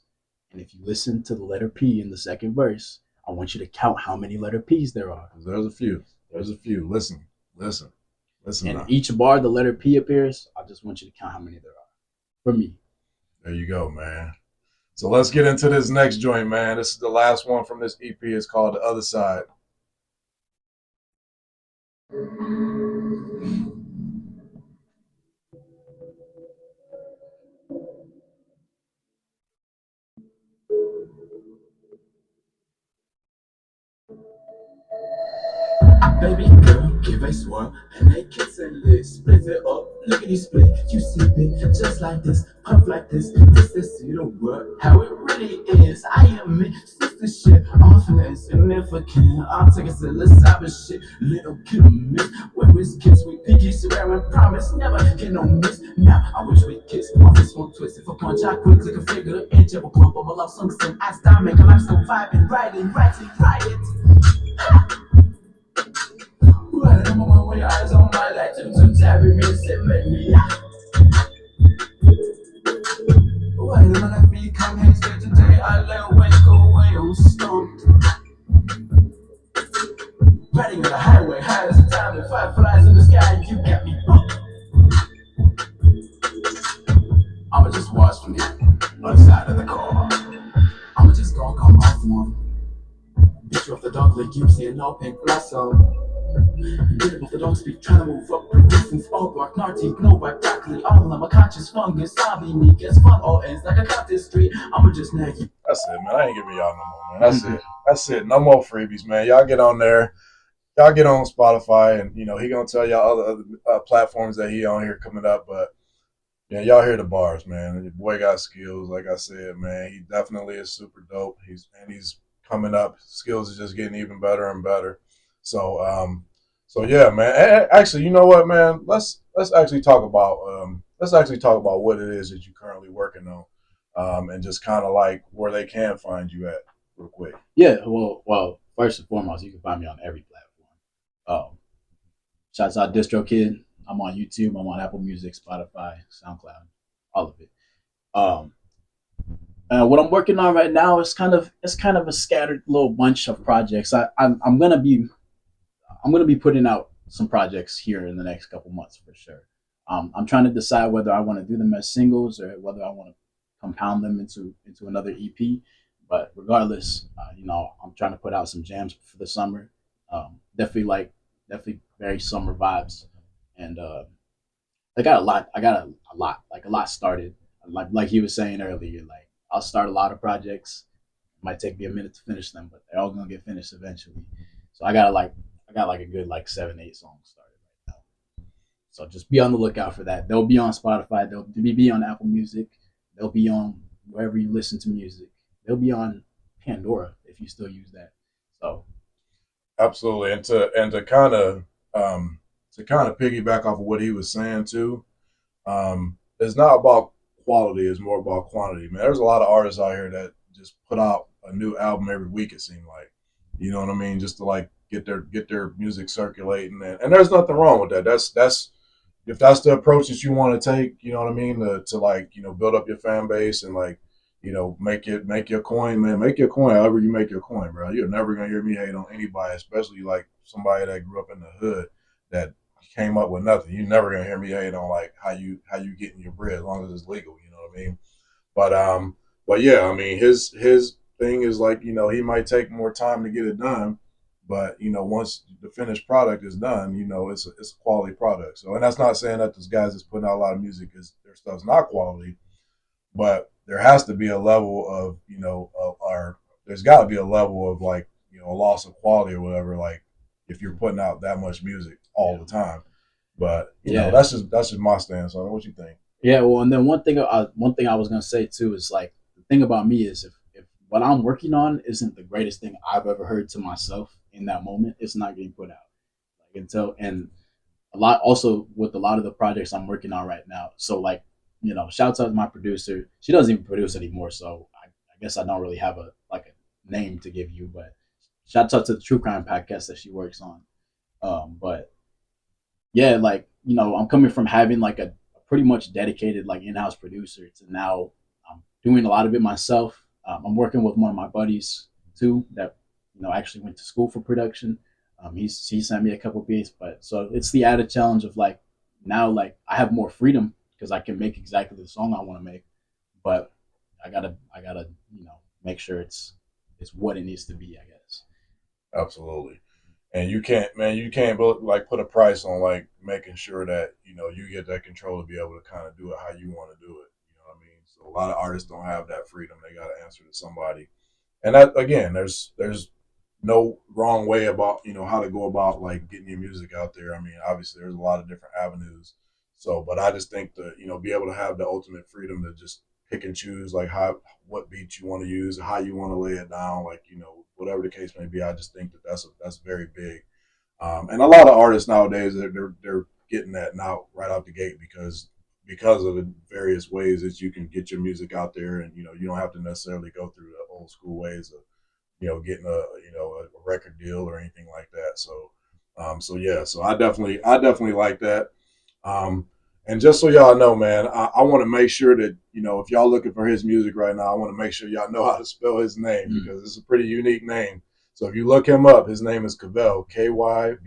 And if you listen to the letter P in the second verse, I want you to count how many letter P's there are. There's a few. Listen. And now. each bar the letter P appears, I just want you to count how many there are. For me. There you go, man. So let's get into this next joint, man. This is the last one from this EP. It's called The Other Side. Baby girl, Kyvaille swirl, and they kiss and lick, split it up, lickety split. You sip it just like this, puff like this. This see the word, how it really is. I am it, sister shit, often insignificant. I'll take a psilocybin shit, little kid of miss. With his kiss, we pinky swearing, promise never get no miss. Now I wish we kiss, my fist won't twist. If a punch, I quick click a figure, inch of a clump of a love song, sing. I stop making life so vibing, writing, riot. Right in my mind when your eyes on my light, some tapping me and sit make me. Why do I feel come here straight today? I let away, go away, I'm stumped. Riding on the highway, high as a diamond, fireflies in the sky, you got me bumped. I'ma just watch from the other side of the car. I'ma just go come off one. Bitch, Pressure off the dog like you see an all pink glass on. Get up off the dog speak, trying to move up. Resistance, all bark, narty, no bite, broccoli. All I'm a conscious fungus, zombie me. Gets fun, all ends like a cactus street. I'ma just nag you. That's it, man. I ain't giving y'all no more, man. That's it. That's it. No more freebies, man. Y'all get on there. Y'all get on Spotify, and he gonna tell y'all other platforms that he on here coming up. But yeah, y'all hear the bars, man. Your boy got skills, like I said, man. He definitely is super dope. He's coming up. Skills is just getting even better and better. So yeah, man. Actually, you know what, man? Let's actually talk about what it is that you're currently working on, and just kind of like where they can find you at, real quick. Yeah, well, first and foremost, you can find me on every platform. Shouts out Distro Kid. I'm on YouTube. I'm on Apple Music, Spotify, SoundCloud, all of it. What I'm working on right now is kind of a scattered little bunch of projects. I'm gonna be putting out some projects here in the next couple months for sure. I'm trying to decide whether I want to do them as singles or whether I want to compound them into another EP. But regardless, I'm trying to put out some jams for the summer. Definitely very summer vibes, and I got a lot started. Like he was saying earlier, like I'll start a lot of projects. It might take me a minute to finish them, but they're all gonna get finished eventually. So I got a good 7-8 songs started right now. So just be on the lookout for that. They'll be on Spotify. They'll be on Apple Music. They'll be on wherever you listen to music. They'll be on Pandora if you still use that. So absolutely, and to kind of piggyback off of what he was saying too, it's not about quality; it's more about quantity. Man, there's a lot of artists out here that just put out a new album every week. It seemed like, you know what I mean, just to like get their music circulating, and there's nothing wrong with that. That's if that's the approach that you want to take, you know what I mean, to build up your fan base and make your coin, man. Make your coin however you make your coin, bro. You're never gonna hear me hate on anybody, especially like somebody that grew up in the hood that came up with nothing. You're never gonna hear me hate on like how you getting your bread as long as it's legal, you know what I mean? But yeah, I mean his thing is like, he might take more time to get it done, but once the finished product is done, it's a quality product. So, and that's not saying that those guys that's putting out a lot of music their stuff's not quality, but there has to be a level of, there's got to be a level of like, a loss of quality or whatever, like if you're putting out that much music all the time. But, that's just my stance on it. What you think? Yeah, well, and then one thing I was gonna say too is like the thing about me is if what I'm working on isn't the greatest thing I've ever heard to myself in that moment, it's not getting put out. And a lot also with a lot of the projects I'm working on right now. So like, shouts out to my producer. She doesn't even produce anymore, so I guess I don't really have a name to give you, but shouts out to the True Crime podcast that she works on. But yeah, I'm coming from having like a pretty much dedicated like in-house producer to now I'm doing a lot of it myself. I'm working with one of my buddies too that actually went to school for production. He sent me a couple beats, but so it's the added challenge of like now like I have more freedom because I can make exactly the song I want to make, but I gotta make sure it's what it needs to be, I guess. Absolutely. And you can't put a price on like making sure that you get that control to be able to kind of do it how you want to do it. You know what I mean? So a lot of artists don't have that freedom. They got to answer to somebody, and that again, there's no wrong way about how to go about like getting your music out there. I mean, obviously there's a lot of different avenues. So, but I just think that be able to have the ultimate freedom to just pick and choose like what beats you want to use, how you want to lay it down, like whatever the case may be. I just think that that's very big, and a lot of artists nowadays they're getting that now right out the gate because of the various ways that you can get your music out there, and you don't have to necessarily go through the old school ways of getting a record deal or anything like that. So so I definitely like that. And just so y'all know, man, I want to make sure that if y'all looking for his music right now, I want to make sure y'all know how to spell his name because it's a pretty unique name. So if you look him up, his name is Kyvaille, Kyvaille.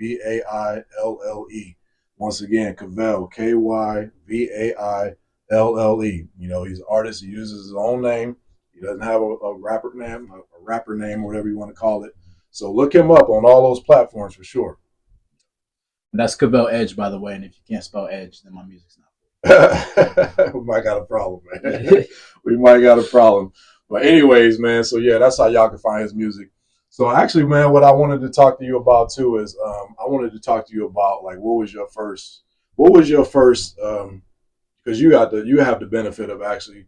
Once again, Kyvaille, Kyvaille. He's an artist. He uses his own name. He doesn't have a rapper name, or whatever you want to call it. So look him up on all those platforms for sure. And that's Kyvaille Edge, by the way. And if you can't spell Edge, then my music's not. We might got a problem, man. We might got a problem. But anyways, man, so yeah, that's how y'all can find his music. So actually, man, what I wanted to talk to you about too is I wanted to talk to you about like what was your first because you have the benefit of actually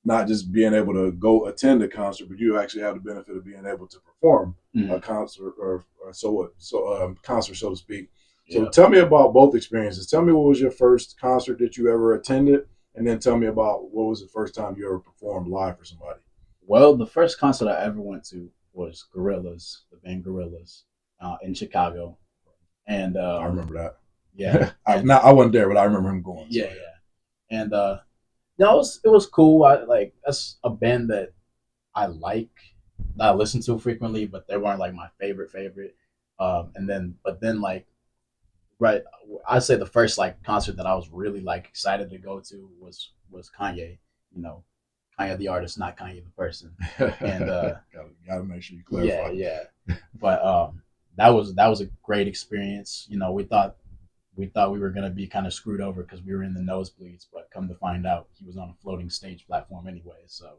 not just being able to go attend a concert, but you actually have the benefit of being able to perform a concert or concert, so to speak. So tell me about both experiences. Tell me what was your first concert that you ever attended, and then tell me about what was the first time you ever performed live for somebody. Well, the first concert I ever went to was Gorillaz, the band Gorillaz, in Chicago, and I remember that. Yeah, I wasn't there, but I remember him going. Yeah, so. Yeah, and no, it was cool. That's a band that I like, that I listen to frequently, but they weren't like my favorite. But then like. Right, I'd say the first like concert that I was really like excited to go to was Kanye. You know, Kanye the artist, not Kanye the person. And gotta make sure you clarify. Yeah. But that was a great experience. You know, we thought we were gonna be kind of screwed over because we were in the nosebleeds, but come to find out, he was on a floating stage platform anyway. So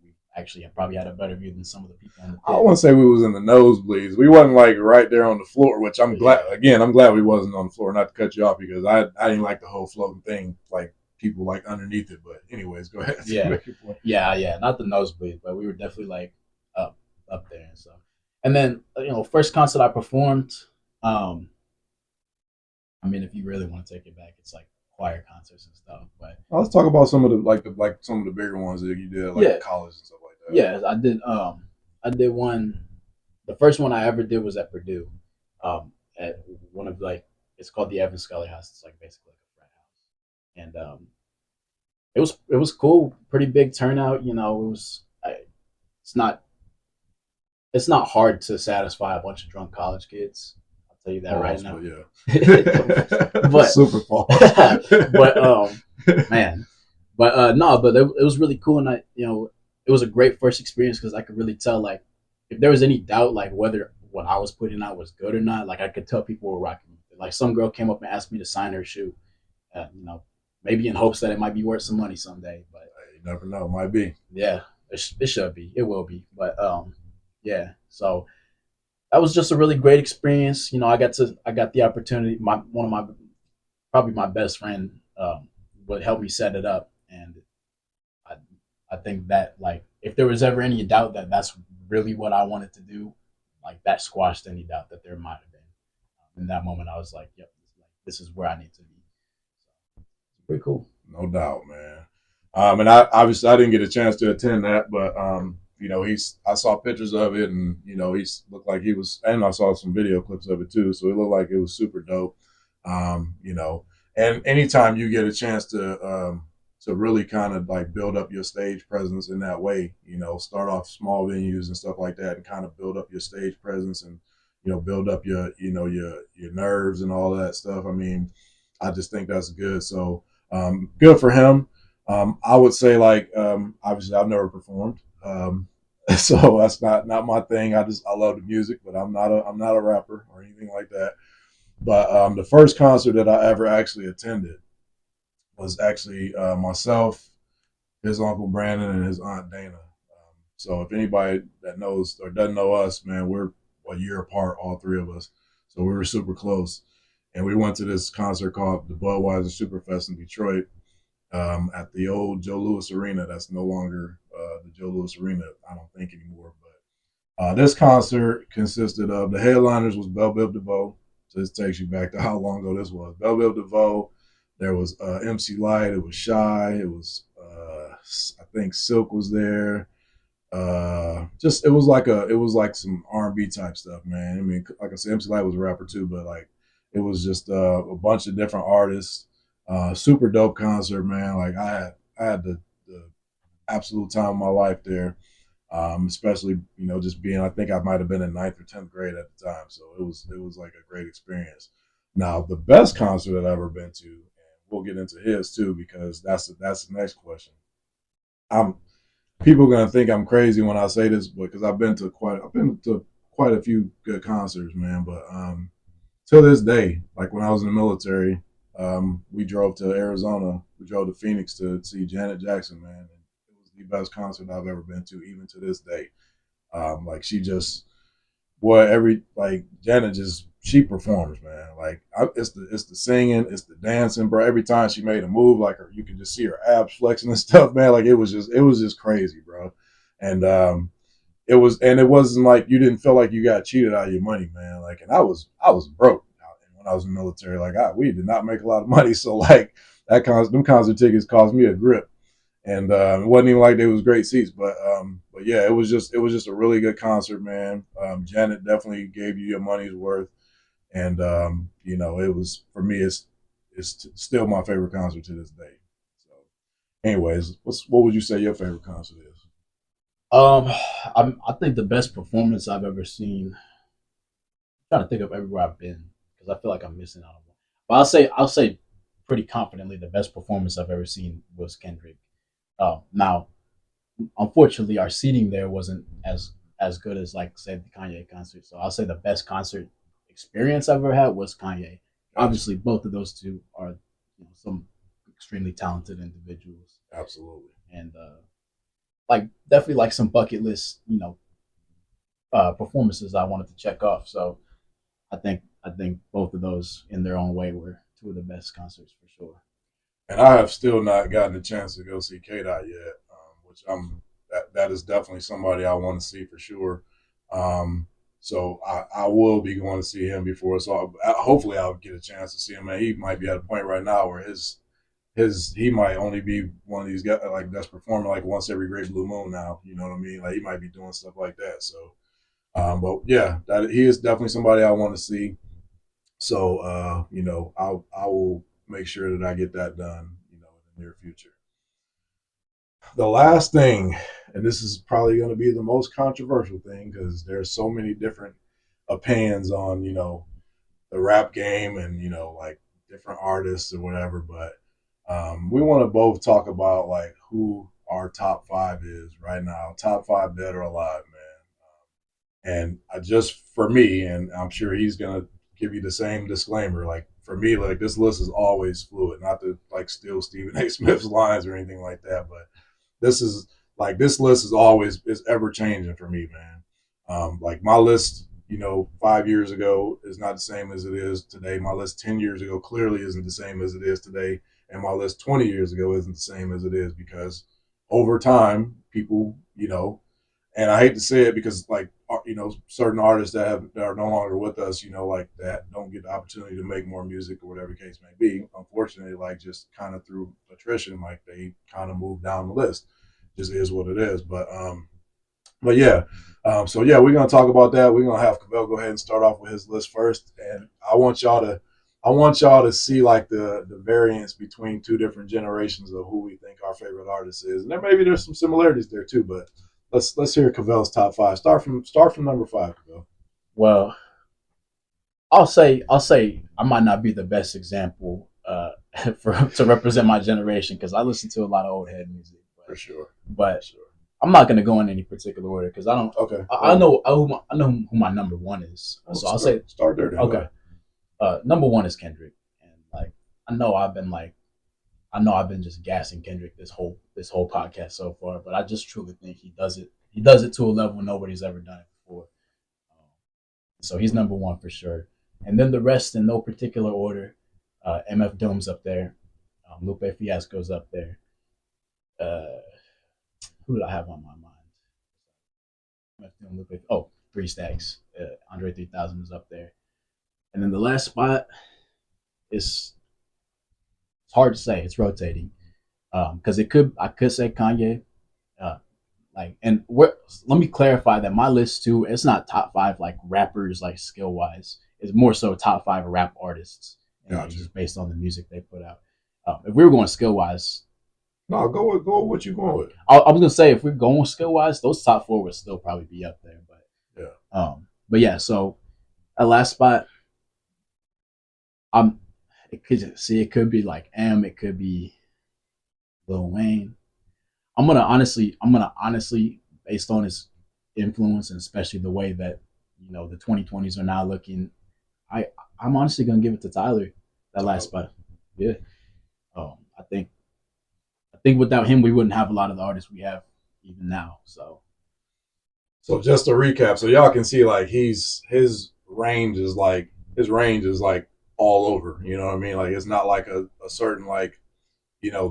we actually probably had a better view than some of the people on the pit. I wouldn't say we was in the nosebleeds. We wasn't like right there on the floor, which I'm glad. Again, I'm glad we wasn't on the floor. Not to cut you off because I didn't like the whole floating thing, like people like underneath it. But anyways, go ahead. Yeah. Not the nosebleed, but we were definitely like up there and stuff. And then first concert I performed. I mean, if you really want to take it back, it's like choir concerts and stuff. But let's talk about some of the some of the bigger ones that you did, like college and stuff like that. Yeah, I did. I did one. The first one I ever did was at Purdue. At one of it's called the Evans Scully House. It's like basically like a frat house, and it was cool. Pretty big turnout. It's not hard to satisfy a bunch of drunk college kids. I'll tell you that right now. Yeah. But super far. But man, but it was really cool, and it was a great first experience because I could really tell like if there was any doubt like whether what I was putting out was good or not. Like I could tell people were rocking with it. Like some girl came up and asked me to sign her shoe, maybe in hopes that it might be worth some money someday. But you never know, might be. Yeah, it should be. It will be. But yeah. So that was just a really great experience. I got the opportunity. Probably my best friend would help me set it up, and I think that like if there was ever any doubt that that's really what I wanted to do, like that squashed any doubt that there might have been. In that moment, I was like, "Yep, this is where I need to be." So, it's pretty cool. No doubt, man. And I obviously I didn't get a chance to attend that, but I saw pictures of it, and he looked like he was, and I saw some video clips of it too, so it looked like it was super dope. And anytime you get a chance to really kind of like build up your stage presence in that way, start off small venues and stuff like that, and kind of build up your stage presence and build up your your nerves and all that stuff. I mean, I just think that's good. So good for him. I would say like obviously I've never performed. So that's not my thing. I love the music, but I'm not a rapper or anything like that. But the first concert that I ever actually attended was actually myself, his uncle Brandon, and his aunt Dana. So if anybody that knows or doesn't know us, man, we're a year apart, all three of us. So we were super close. And we went to this concert called the Budweiser Superfest in Detroit at the old Joe Louis Arena. That's no longer the Joe Louis Arena, I don't think anymore. But this concert consisted of, the headliners was Belle Biv DeVoe. So this takes you back to how long ago this was. Belle Biv DeVoe. There was MC Lyte. It was Shy. It was I think Silk was there. It was like some R&B type stuff, man. I mean, like I said, MC Lyte was a rapper too, but like it was just a bunch of different artists. Super dope concert, man. Like I had the absolute time of my life there. Especially just being, I think I might have been in 9th or 10th grade at the time, so it was like a great experience. Now the best concert that I've ever been to, and we'll get into his too, because that's the next question. People are gonna think I'm crazy when I say this, because I've been to quite quite a few good concerts, man. But till this day, like when I was in the military, we drove to Arizona. We drove to Phoenix to see Janet Jackson, man. And it was the best concert I've ever been to, even to this day. Like she just, boy, Janet just she performs, man. Like it's the singing, it's the dancing, bro. Every time she made a move, like you could just see her abs flexing and stuff, man. Like it was just crazy, bro. And it wasn't like you didn't feel like you got cheated out of your money, man. Like, and I was broke when I was in the military. Like we did not make a lot of money, so like them concert tickets cost me a grip. And it wasn't even like they was great seats, but yeah, it was just a really good concert, man. Janet definitely gave you your money's worth, and it was, for me, it's still my favorite concert to this day. So, anyways, what would you say your favorite concert is? I think the best performance I've ever seen. I'm trying to think of everywhere I've been because I feel like I'm missing out on one. But I'll say pretty confidently the best performance I've ever seen was Kendrick. Now, unfortunately, our seating there wasn't as good as, like, say, the Kanye concert. So I'll say the best concert experience I've ever had was Kanye. Obviously, both of those two are some extremely talented individuals. Absolutely. And like definitely like some bucket list performances I wanted to check off. So I think both of those in their own way were two of the best concerts for sure. And I have still not gotten a chance to go see K-Dot yet, which that is definitely somebody I want to see for sure. So I will be going to see him before. So hopefully I'll get a chance to see him. And he might be at a point right now where he might only be one of these guys like that's performing like once every great blue moon now. You know what I mean? Like he might be doing stuff like that. So, but yeah, he is definitely somebody I want to see. So, I will make sure that I get that done, in the near future. The last thing, and this is probably going to be the most controversial thing because there's so many different opinions on, the rap game and, like different artists or whatever. But we want to both talk about like who our top 5 is right now, top 5 dead or alive, man. And for me, and I'm sure he's going to give you the same disclaimer. Like for me, like this list is always fluid, not to like steal Stephen A. Smith's lines or anything like that, but this list is ever changing for me, man. Like my list, 5 years ago is not the same as it is today. My list 10 years ago clearly isn't the same as it is today. And my list 20 years ago isn't the same as it is because over time, people, and I hate to say it because like, certain artists that are no longer with us, like that don't get the opportunity to make more music or whatever the case may be. Unfortunately, like just kind of through attrition, like they kind of move down the list. Just is what it is. But yeah. So yeah, we're gonna talk about that. We're gonna have Kyvaille go ahead and start off with his list first, and I want y'all to see like the variance between two different generations of who we think our favorite artist is, and there's some similarities there too. But let's hear Kyvaille's top 5. Start from number 5, Kyvaille. Well, I'll say I might not be the best example to represent my generation because I listen to a lot of old head music. For sure. But I'm not going to go in any particular order because I don't. Okay. I know who my number 1 is. Well, so I'll say start there. Then. Okay. Number 1 is Kendrick, and like I know I've been just gassing Kendrick this whole podcast so far, but I just truly think he does it to a level nobody's ever done it before. So he's number 1 for sure, and then the rest in no particular order. MF Doom's up there, Lupe Fiasco's up there. Who did I have on my mind? MF Doom, Lupe. 3 Stacks. Andre 3000 is up there, and then the last spot is. It's hard to say. It's rotating because I could say Kanye, let me clarify that my list too. It's not top 5 like rappers like skill wise. It's more so top 5 rap artists, just based on the music they put out. If we were going skill wise, no, go with what you going with. I was gonna say if we're going skill wise, those top 4 would still probably be up there. But yeah, but yeah. So at last spot, it could be like it could be Lil Wayne. I'm gonna honestly, based on his influence and especially the way that the 2020s are now looking. I'm honestly gonna give it to Tyler. That last spot. Yeah. I think without him we wouldn't have a lot of the artists we have even now. So just to recap, so y'all can see like his range is like all over. You know what I mean? Like it's not like a certain like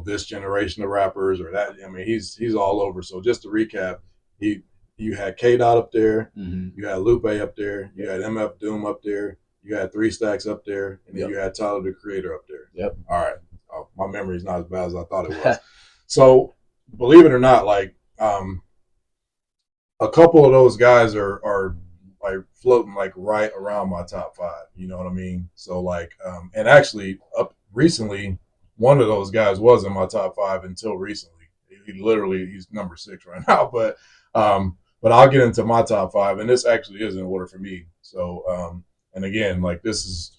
this generation of rappers or that. I mean he's all over. So just to recap, you had K Dot up there, you had Lupe up there, you had MF Doom up there, you had 3 Stacks up there, and then you had Tyler the Creator up there. Yep. All right. Oh, my memory's not as bad as I thought it was. So believe it or not, like a couple of those guys are like floating like right around my top 5. You know what I mean? So like, and actually up recently, one of those guys was in my top 5 until recently. He's number 6 right now, but I'll get into my top 5, and this actually is in order for me. So and again, like this is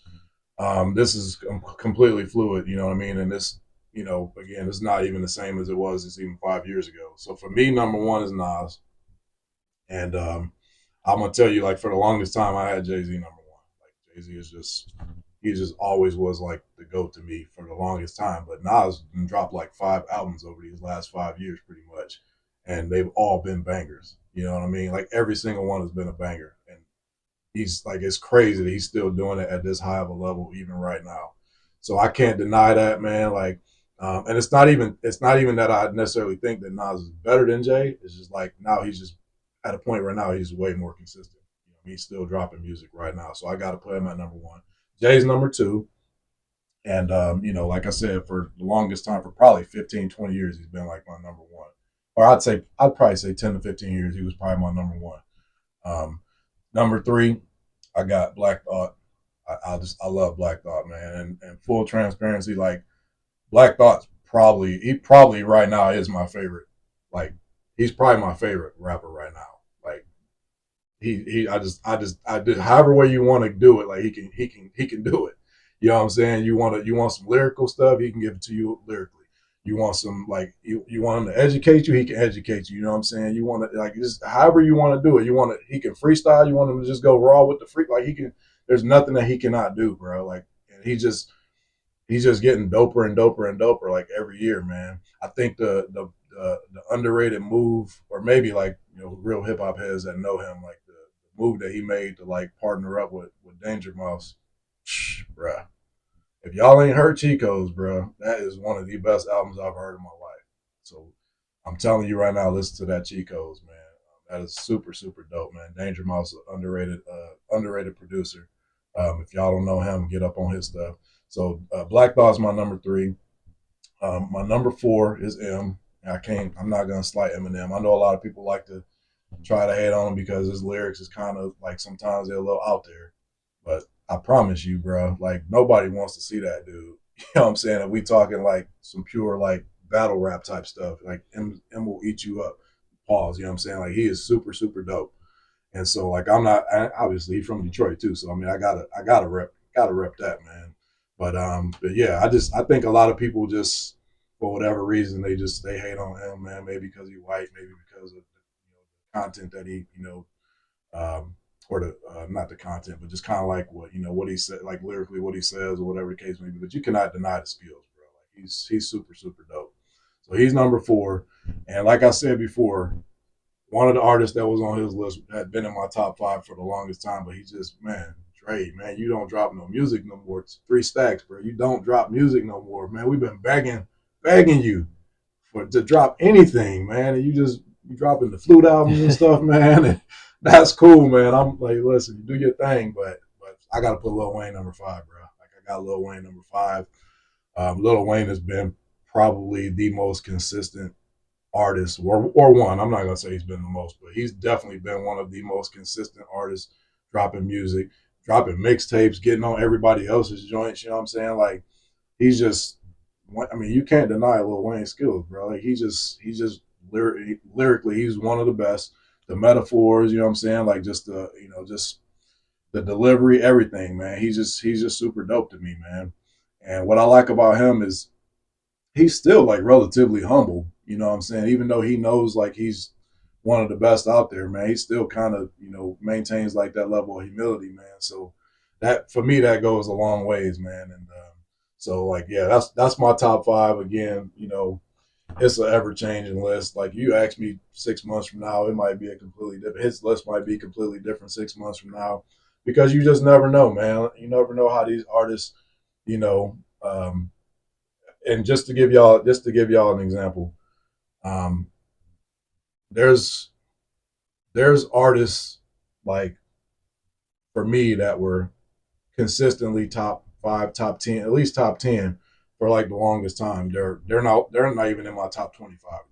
completely fluid. You know what I mean? And this, again, it's not even the same as it was just even 5 years ago. So for me, number 1 is Nas. And I'm gonna tell you, like for the longest time, I had Jay-Z number 1. Like Jay-Z is he just always was like the GOAT to me for the longest time. But Nas dropped like 5 albums over these last 5 years, pretty much, and they've all been bangers. You know what I mean? Like every single one has been a banger, and he's like, it's crazy that he's still doing it at this high of a level even right now. So I can't deny that, man. Like, and it's not even that I necessarily think that Nas is better than Jay. It's just like now he's just at a point right now he's way more consistent. He's still dropping music right now, so I got to put him at number 1. Jay's number 2, and like I said, for the longest time, for probably 15, 20 years, he's been like my number 1. Or I'd probably say 10 to 15 years, he was probably my number 1. Number 3, I got Black Thought. I love Black Thought, man, and full transparency, like Black Thought's probably right now is my favorite. Like he's probably my favorite rapper right now. Like I did however way you want to do it. Like he can do it. You know what I'm saying? You want some lyrical stuff, he can give it to you lyrically. You want some like you want him to educate you, he can educate you. You know what I'm saying? You want to like just however you want to do it. He can freestyle. You want him to just go raw with the freak. Like he can. There's nothing that he cannot do, bro. Like and he's just getting doper and doper and doper like every year, man. I think the underrated move, or maybe like real hip hop heads that know him, like the move that he made to like partner up with Danger Mouse, bruh. If y'all ain't heard Chico's, bro, that is one of the best albums I've heard in my life. So I'm telling you right now, listen to that Chico's, man. That is super, super dope, man. Danger Mouse, underrated producer. If y'all don't know him, get up on his stuff. So Black Thought's my number 3. My number 4 is M. I'm not gonna slight Eminem. I know a lot of people like to try to hate on him because his lyrics is kind of like sometimes they're a little out there. But I promise you, bro, like nobody wants to see that dude. You know what I'm saying? And we talking like some pure like battle rap type stuff. Like M will eat you up. Pause. You know what I'm saying? Like he is super, super dope. And so like obviously he's from Detroit too. So I mean I gotta rep that, man. But yeah, I think a lot of people just for whatever reason they hate on him, man. Maybe because he's white, maybe because of the content that he or the not the content, but just kind of like what he said, like lyrically what he says or whatever the case may be. But you cannot deny the skills, bro. Like he's super, super dope. So he's number 4, and like I said before, one of the artists that was on his list had been in my top 5 for the longest time, but he just Dre, man, you don't drop no music no more. It's 3 Stacks, bro. You don't drop music no more, man. We've been begging you to drop anything, man. And you dropping the flute albums and stuff, man. And that's cool, man. I'm like, listen, do your thing, but I gotta put Lil Wayne number 5, bro. Like I got Lil Wayne number 5. Lil Wayne has been probably the most consistent artist, or one. I'm not gonna say he's been the most, but he's definitely been one of the most consistent artists dropping music, dropping mixtapes, getting on everybody else's joints. You know what I'm saying? Like he's just. I mean, you can't deny Lil Wayne's skills, bro. Like he's just lyrically, he's one of the best. The metaphors, you know what I'm saying? Like just just the delivery, everything, man. He's just super dope to me, man. And what I like about him is he's still like relatively humble. You know what I'm saying? Even though he knows like he's one of the best out there, man. He still kind of, maintains like that level of humility, man. So that, for me, that goes a long ways, man. And so like, yeah, that's my top 5. Again, it's an ever changing list. Like, you ask me 6 months from now, it might be a completely different. His list might be completely different 6 months from now, because you just never know, man. You never know how these artists, and just to give y'all an example, there's artists, like, for me, that were consistently top 5, top 10, at least top 10 for like the longest time. They're not even in my top 25 anymore.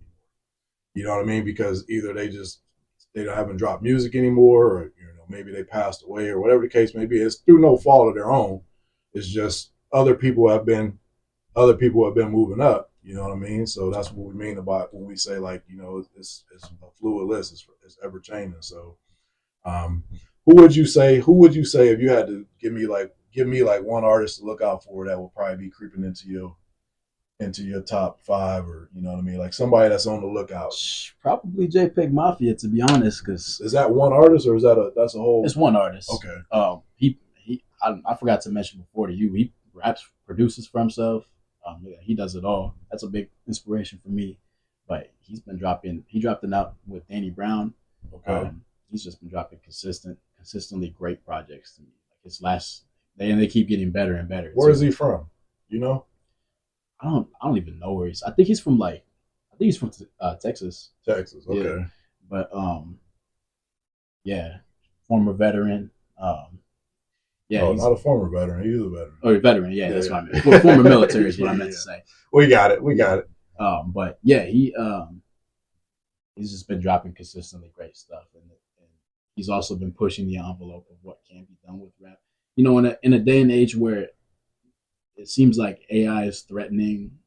You know what I mean? Because either they haven't dropped music anymore, or maybe they passed away, or whatever the case may be. It's through no fault of their own. It's just other people have been moving up. You know what I mean? So that's what we mean about when we say, like, it's a fluid list. It's ever changing. So, who would you say if you had to give me like one artist to look out for that will probably be creeping into your top 5, or you know what I mean, like somebody that's on the lookout? Probably JPEG Mafia, to be honest. Because is that one artist, or is that's a whole? It's one artist. Okay. I forgot to mention before to you, he raps, produces for himself. He does it all. That's a big inspiration for me. But he dropped it out with Danny Brown. Okay. He's just been dropping consistently great projects to me. Like his last, they keep getting better and better. Where is he from? I don't even know where he's. I think he's from Texas. Texas. Okay. Yeah. But yeah, former veteran. No, not a former veteran. He's a veteran. Oh, a veteran. Yeah, that's what I meant. Well, former military is what I meant to say. We got it. But yeah, he's just been dropping consistently great stuff, and he's also been pushing the envelope of what can be done with rap. In a day and age where it seems like AI is threatening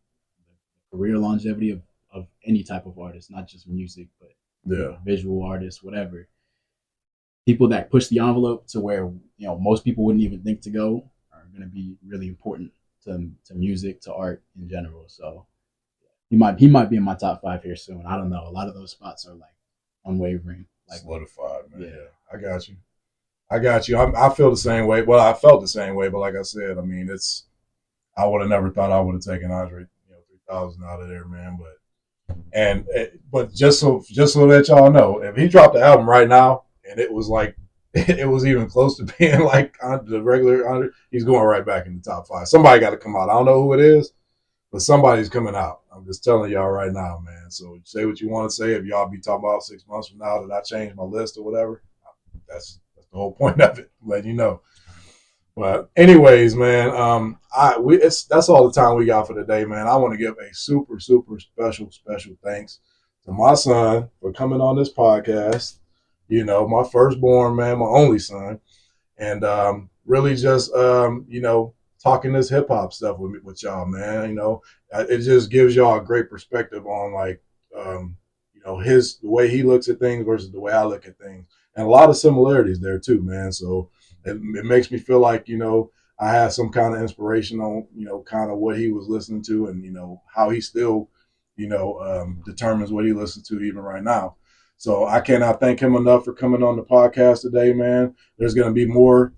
the career longevity of any type of artist, not just music, but visual artists, whatever. People that push the envelope to where most people wouldn't even think to go are going to be really important to music, to art in general. So he might be in my top 5 here soon. I don't know. A lot of those spots are like unwavering, like solidified, man. Yeah, I got you. I feel the same way. Well, I felt the same way, but like I said, I mean, I would have never thought I would have taken Andre 3000 out of there, man. But just so that y'all know, if he dropped the album right now, and it was like, it was even close to being like the regular Andre, he's going right back in the top 5. Somebody got to come out. I don't know who it is, but somebody's coming out. I'm just telling y'all right now, man. So say what you want to say. If y'all be talking about 6 months from now that I changed my list or whatever, that's the whole point of it, letting you know. But anyways, man, that's all the time we got for today, man. I want to give a super, super special thanks to my son for coming on this podcast. My firstborn, man, my only son, and really just talking this hip hop stuff with y'all, man. It just gives y'all a great perspective on like the way he looks at things versus the way I look at things, and a lot of similarities there too, man. So it makes me feel like I have some kind of inspiration on kind of what he was listening to, and how he still determines what he listens to even right now. So I cannot thank him enough for coming on the podcast today, man. There's going to be more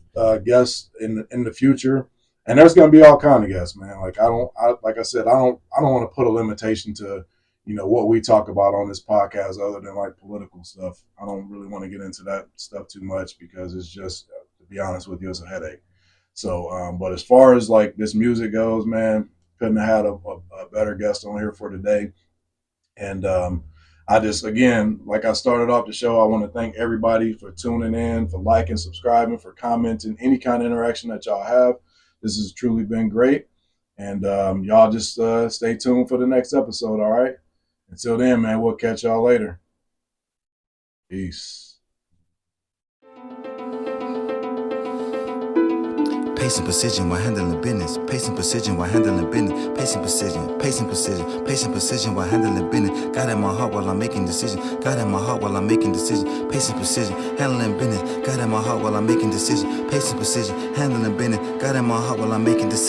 guests in the future, and there's going to be all kind of guests, man. Like I don't want to put a limitation to what we talk about on this podcast other than like political stuff. I don't really want to get into that stuff too much because it's just, to be honest with you, it's a headache. So, but as far as like this music goes, man, couldn't have had a better guest on here for today. And I just, again, like I started off the show, I want to thank everybody for tuning in, for liking, subscribing, for commenting, any kind of interaction that y'all have. This has truly been great. And y'all just stay tuned for the next episode, all right? Until then, man, we'll catch y'all later. Peace. Pace and precision while handling business. Pace and precision while handling business. Pace and precision. Pace and precision. Pace and precision while handling business. God in my heart while I'm making decisions. God in my heart while I'm making decisions. Pace and precision. Handling business. God in my heart while I'm making decisions. Pace and precision. Handling business. God in my heart while I'm making decisions.